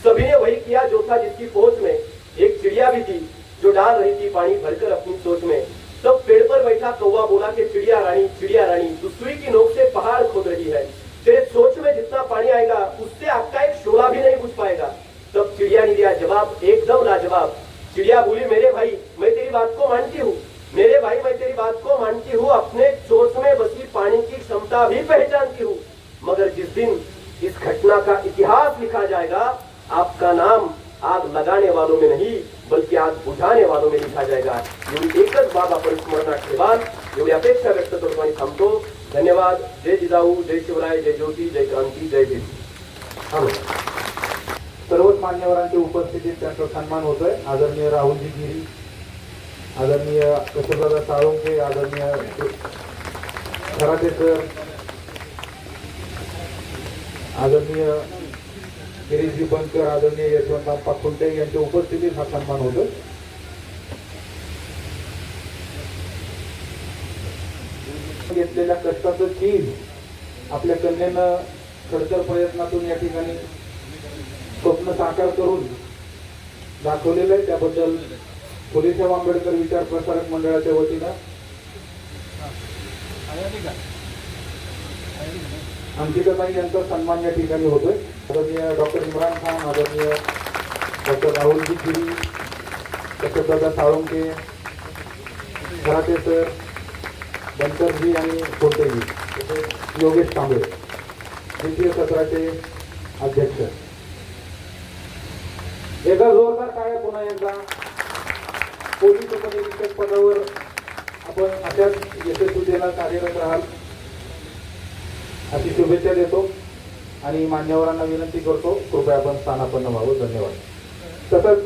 सभी ने वही किया जो था जिसकी पहुंच में, एक चिड़िया भी थी जो डाल रही थी पानी भरकर अपनी सोच में, तब पेड़ पर बैठा कौवा बोला कि चिड़िया रानी तू सुई की नोक से पहाड़ खोद रही है, तेरे सोच में जितना पानी आएगा उससे आपका एक शोला भी नहीं बुझ पाएगा. तब चिड़िया ने दिया जवाब एकदम लाजवाब. चिड़िया बोली मेरे भाई मैं तेरी बात को मानती हूँ, मेरे भाई मैं तेरी बात को मानती हूँ, अपने सोच में बसी पानी की क्षमता भी पहचानती हूँ, मगर जिस दिन इस घटना का इतिहास लिखा जाएगा आपका नाम आग लगाने वालों में नहीं बल्कि आग बुझाने वालों में लिखा जाएगा. एवढी एकच बाब आपण स्मरणात ठेवा. एवढी अपेक्षा व्यक्त करतो आणि थांबतो. धन्यवाद. जय जिजाऊ, जय शिवराय, जय ज्योती, जय क्रांती, जय भीम. सर्वच मान्यवरांच्या उपस्थितीत त्यांचा सन्मान होतोय. आदरणीय राहुलजी गिरी, आदरणीय कशोरदादा साळुंके, आदरणीय खराते सर, आदरणीय गिरीशजी बनकर, आदरणीय यशवंतराव खुंटे यांच्या उपस्थितीत हा सन्मान होतो. घेतलेल्या कष्टाचं चीज आपल्या कन्येनं खडतर प्रयत्नातून या ठिकाणी स्वप्न साकार करून दाखवलेलं आहे. त्याबद्दल फुलेसाहेब आंबेडकर विचार प्रसारक मंडळाच्या वतीनं अंकिताताई यांचा सन्मान या ठिकाणी होतोय. आदरणीय डॉक्टर इम्रान खान, आदरणीय डॉक्टर राहुलजी गिरी, कशोरदादा साळुंके, खराते सर, बनकरजी आणि कोटेजी, योगेश कांबळे, द्वितीय सत्राचे अध्यक्ष. एकदा जोरदार काय पुन्हा एकदा पोलीस उपनिरीक्षक पदावर आपण अशाच यशस्वीतेला कार्यरत राहाल अशी शुभेच्छा देतो आणि मान्यवरांना विनंती करतो कृपया आपण स्थानापन्न व्हावं. धन्यवाद. तसंच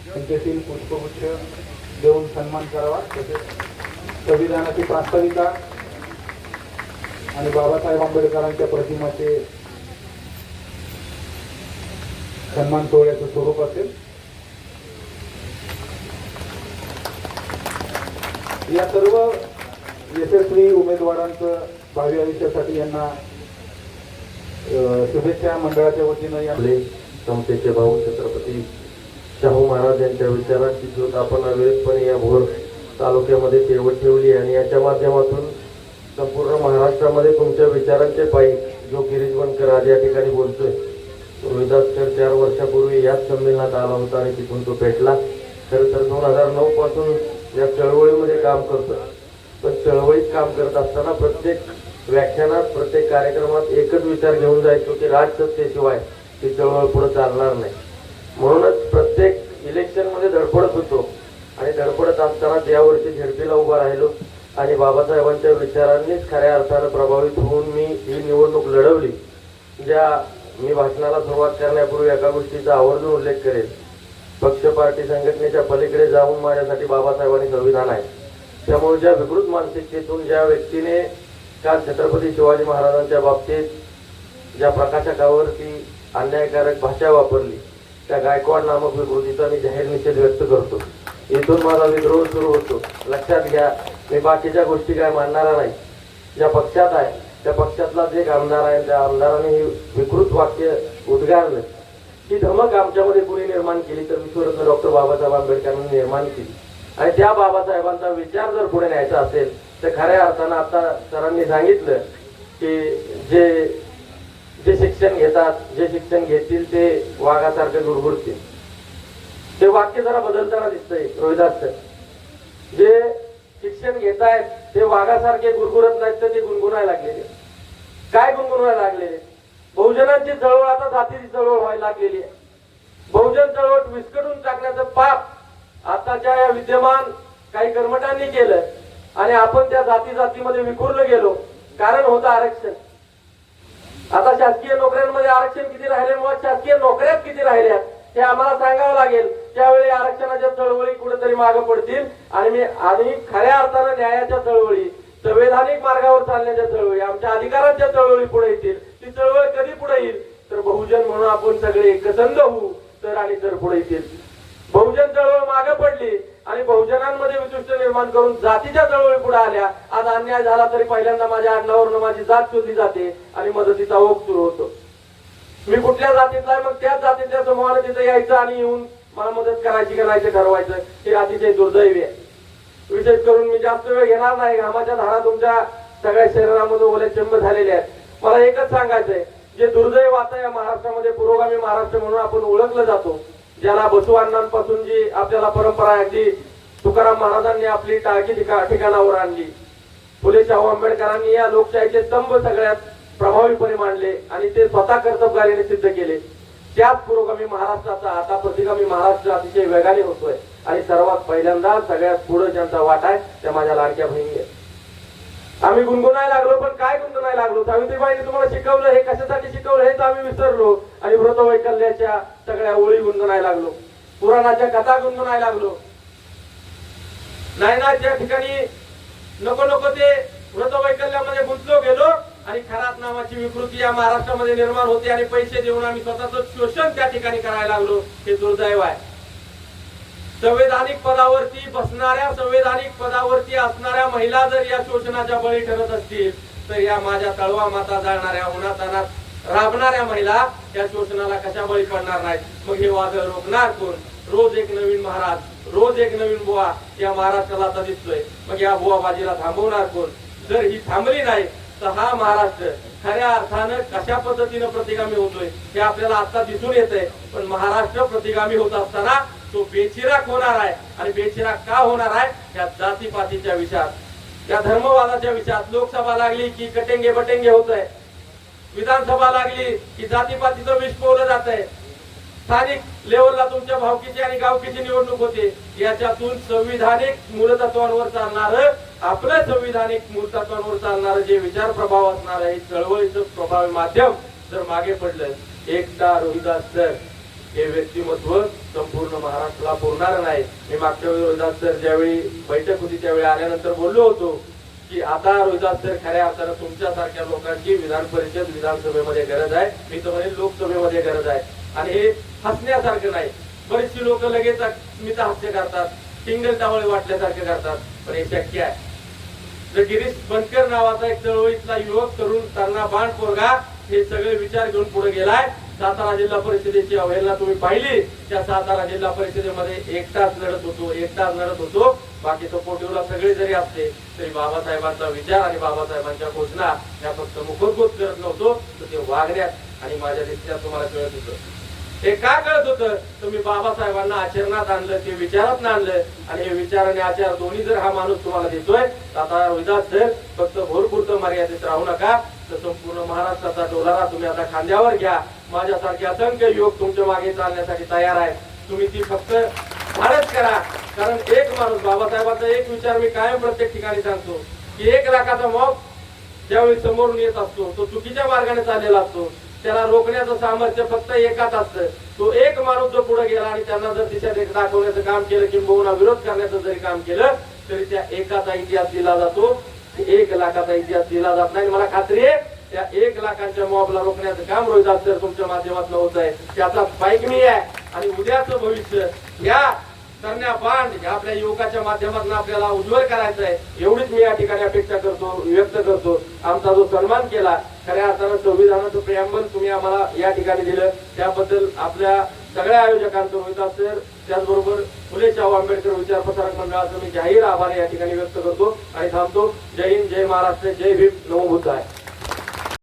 त्यांच्यातील पुष्पगुच्छ देऊन सन्मान करावा. तसेच संविधानाची प्रास्ताविका आणि बाबासाहेब आंबेडकरांच्या प्रतिमाचे सन्मान सोहळ्याचं स्वरूप असेल. या सर्व यशस्वी उमेदवारांचं भावी आयुष्यासाठी यांना शुभेच्छा मंडळाच्या वतीनं. आपले समतेचे भाऊ छत्रपती शाहू महाराज यांच्या विचारांची ज्योत आपण अविरतपणे या भोर तालुक्यामध्ये तेवत ठेवली आणि याच्या माध्यमातून संपूर्ण महाराष्ट्रामध्ये तुमच्या विचारांचे पायी जो गिरीश बनकर आज या ठिकाणी बोलतोय. रोहिदासकर 4 वर्षापूर्वी याच संमेलनात आला होता आणि तिथून तो भेटला. खरं तर 2009 पासून या चळवळीमध्ये काम करतो. पण चळवळीत काम करत असताना प्रत्येक व्याख्यानात, प्रत्येक कार्यक्रमात एकच विचार घेऊन जायचो की राजसत्तेशिवाय ती चळवळ पुढे चालणार नाही. म्हणूनच प्रत्येक इलेक्शनमध्ये धडपडत होतो आणि धडपडत असताना यावर्षी झेडपीला उभा राहिलो आणि बाबासाहेबांच्या विचारांनीच खऱ्या अर्थानं प्रभावित होऊन मी ही निवडणूक लढवली. मी भाषणाला सुरुवात करण्यापूर्वी एका गोष्टीचा आवर्जून उल्लेख करेल. पक्ष पार्टी संघटनेच्या पलीकडे जाऊन माझ्यासाठी बाबासाहेबांनी संविधान आहे. त्यामुळे ज्या विकृत मानसिकतेतून ज्या व्यक्तीने काल छत्रपती शिवाजी महाराजांच्या बाबतीत ज्या प्रकाशकावरती अन्यायकारक भाषा वापरली त्या गायकवाड नामक विकृतीचा मी जाहीर निषेध व्यक्त करतो. इथून माझा विद्रोह सुरू होतो. लक्षात घ्या, मी बाकीच्या गोष्टी काय मानणारा नाही. ज्या पक्षात आहे त्या पक्षातला जे आमदार आहे त्या आमदाराने ही विकृत वाक्य उद्गारलं. ही धमक आमच्यामध्ये कुणी निर्माण केली तर विश्वरत्न डॉक्टर बाबासाहेब आंबेडकरांनी निर्माण केली. आणि त्या बाबासाहेबांचा विचार जर पुढे न्यायचा असेल तर खऱ्या अर्थानं आता सरांनी सांगितलं की जे जे शिक्षण घेतात, जे शिक्षण घेतील ते वाघासारखे गुरगुरतील. ते वाक्य जरा बदलताना दिसतंय रोहिदास सर. जे शिक्षण घेत आहेत ते वाघासारखे गुरगुरत नाहीत तर ते गुणगुणायला लागलेले. काय गुणगुणायला लागलेले? बहुजनांची चळवळ आता जातीची चळवळ व्हायला लागलेली आहे. बहुजन चळवळ विस्कटून टाकण्याचं पाप आताच्या या विद्यमान काही कर्मठांनी केलं आणि आपण त्या जाती जातीमध्ये विखुरलं गेलो. कारण होतं आरक्षण. आता शासकीय नोकऱ्यांमध्ये आरक्षण किती राहिले, मग शासकीय नोकऱ्यात किती राहिल्यात हे आम्हाला सांगावं लागेल. त्यावेळी आरक्षणाच्या चळवळी कुठेतरी मागे पडतील आणि खऱ्या अर्थानं न्यायाच्या चळवळी, संवैधानिक मार्गावर चालण्याच्या चळवळी, आमच्या अधिकारांच्या चळवळी पुढे येतील. ती चळवळ कधी पुढे येईल तर बहुजन म्हणून आपण सगळे एकसंध होऊ तर आणि तर पुढे येतील. बहुजन चळवळ मागे पडली आणि बहुजनांमध्ये विशिष्ट निर्माण करून जातीच्या चळवळी पुढे आल्या. आज अन्याय झाला तरी पहिल्यांदा माझ्या आडनावावरून माझी जात शोधली जाते आणि मदतीचा ओघ सुरू होतो. मी कुठल्या जातीतला आहे मग त्याच जातीच्या समूहाने तिथे यायचं आणि येऊन मला मदत करायची का नाही ते ठरवायचं. हे अतिशय दुर्दैवी आहे. विशेष करून मी जास्त वेळ घेणार नाही. घामाच्या धारा तुमच्या सगळ्या शरीरामध्ये ओलेचंब झालेले आहेत. मला एकच सांगायचंय, जे दुर्दैव आता या महाराष्ट्रामध्ये पुरोगामी महाराष्ट्र म्हणून आपण ओळखलं जातो, ज्याला बसवांपासून जी आपल्याला परंपरा अगदी तुकाराम महाराजांनी आपली टाळकी ठिकाणावर आणली, फुले शाहू आंबेडकरांनी या लोकशाहीचे स्तंभ सगळ्यात प्रभावीपणे मांडले आणि ते स्वतः कर्तबगारीने सिद्ध केले, त्याच पुरोगामी महाराष्ट्राचा आता प्रतिगामी महाराष्ट्र अतिशय वेगाने होतोय. आणि सर्वात पहिल्यांदा सगळ्यात पुढे ज्यांचा वाटा आहे त्या माझ्या लाडक्या बहिणी आहेत. आम्ही गुणगुणायला लागलो, पण काय गुणगुणायला लागलो? सावित्रीबाईंनी तुम्हाला शिकवलं, हे कशासाठी शिकवलं हेच आम्ही विसरलो आणि व्रतवैकल्याच्या सगळ्या ओळी गुणगुणायला लागलो, पुराणाच्या कथा गुणगुणायला लागलो. नाही ना, त्या ठिकाणी नको नको ते व्रतवैकल्यामध्ये गुंतलो गेलो आणि खरात नावाची विकृती या महाराष्ट्रामध्ये निर्माण होते आणि पैसे देऊन आम्ही स्वतःच शोषण त्या ठिकाणी करायला लागलो. हे दुर्दैव आहे. संवैधानिक पदावरती बसणाऱ्या, संवैधानिक पदावरती असणाऱ्या महिला जर या शोषणाच्या बळी ठरत असतील तर या माझ्या तळवा माता जाणाऱ्या, उन्हातानात राबणाऱ्या महिला या शोषणाला कशा बळी पडणार नाहीत? मग हे वादळ रोखणार कोण? रोज एक नवीन महाराज, रोज एक नवीन बुवा या महाराष्ट्राला आता दिसतोय. मग या बुवाबाजीला थांबवणार कोण? जर ही थांबली नाही तर हा महाराष्ट्र खऱ्या अर्थानं कशा पद्धतीनं प्रतिगामी होतोय हे आपल्याला आता दिसून येतंय. पण महाराष्ट्र प्रतिगामी होत असताना तो बेचिराग होणार आहे. आणि बेचिराग का होणार आहे? या जातीपातीच्या विषयात, या धर्मवादाच्या विषयात. लोकसभा लागली की कटेंगे बटेंगे होत आहे, विधानसभा लागली की जातीपातीचं विष पोवलं जात आहे, स्थानिक लेवलला तुमच्या भावकीची आणि गावकीची निवडणूक होते. याच्यातून संविधानिक मूलतत्वांवर चालणार, आपलं संविधानिक मूलतत्वांवर चालणार जे विचार प्रभाव असणार आहे, चळवळीचं प्रभावी माध्यम जर मागे पडलं, एकटा रोहिदास सर हे व्यक्तिमत्व संपूर्ण महाराष्ट्राला पुरणार नाही. मी मागच्या वेळी रोहिदास सर ज्यावेळी बैठक होती त्यावेळी आल्यानंतर बोललो होतो की आता रोहिदास सर खऱ्या अर्थानं तुमच्यासारख्या लोकांची विधान परिषद, विधानसभेमध्ये गरज आहे. मी तर म्हणेन लोकसभेमध्ये गरज आहे. आणि हे हसण्यासारखं नाही. बरीचशी लोक लगेच स्मित हास्य करतात, टिंगल टावळे वाटल्यासारखं करतात, पण हे शक्य आहे. जर गिरीश बनकर नावाचा एक चळवळीतला युवक, तरुण, तरणा, बाण पोरगा हे सगळे विचार घेऊन पुढे गेलाय. सातारा जिल्हा परिषदेची अवहेलना तुम्ही पाहिली. त्या सातारा जिल्हा परिषदेमध्ये एकटाच लढत होतो. बाकी सपोर्टिव्हला सगळे जरी असते तरी बाबासाहेबांचा विचार आणि बाबासाहेबांच्या घोषणा या फक्त मुखोद्गत करत नव्हतो, तर ते वागण्यात आणि माझ्या दिसण्यात तुम्हाला कळत होतं. हे का कळत होतं? तुम्ही बाबासाहेबांना आचरणात आणलं, ते विचारात आणलं. आणि हे विचार आणि आचार दोन्ही जर हा माणूस तुम्हाला देतोय तर आता रोहिदास सर फक्त भोरपुरतं मर्यादित राहू नका, तर संपूर्ण महाराष्ट्राचा डोलारा तुम्ही आता खांद्यावर घ्या. माझ्यासारखे असंख्य युवक तुमच्या मागे चालण्यासाठी तयार आहेत. तुम्ही ती फक्त धाडस करा. कारण एक माणूस, बाबासाहेबांचा एक विचार मी कायम प्रत्येक ठिकाणी सांगतो की 1 लाखाचा मॉब ज्यावेळी समोरून येत असतो, तो चुकीच्या मार्गाने चाललेला असतो, त्याला रोखण्याचं सामर्थ्य फक्त एकाच असतं. तो एक माणूस जो पुढे गेला आणि त्यांना जर दिशा दाखवण्याचं काम केलं, किंबहुना विरोध करण्याचं जरी काम केलं, तरी त्या एकाचा इतिहास दिला जातो. 1 लाखाचा इतिहास दिला जात नाही. मला खात्री आहे त्या 1 लाखांच्या मॉबला रोखण्याचं काम रोहिदास सर तुमच्या माध्यमातून होत आहे. त्याचा बाईक मी आहे. आणि उद्याचं भविष्य या तरण्या बांध आपल्या युवकाच्या माध्यमातून आपल्याला उज्ज्वल करायचं आहे. एवढीच मी या ठिकाणी अपेक्षा करतो, व्यक्त करतो. आमचा जो सन्मान केला, खऱ्या अर्थानं संविधानाचं प्रियांबल तुम्ही आम्हाला या ठिकाणी दिलं, त्याबद्दल आपल्या सगळ्या आयोजकांचं, रोहिदास सर, त्याचबरोबर फुले शाहू आंबेडकर विचार प्रसारक मंडळाचं मी जाहीर आभार या ठिकाणी व्यक्त करतो आणि थांबतो. जय हिंद, जय महाराष्ट्र, जय भीम, नमो बुद्धाय.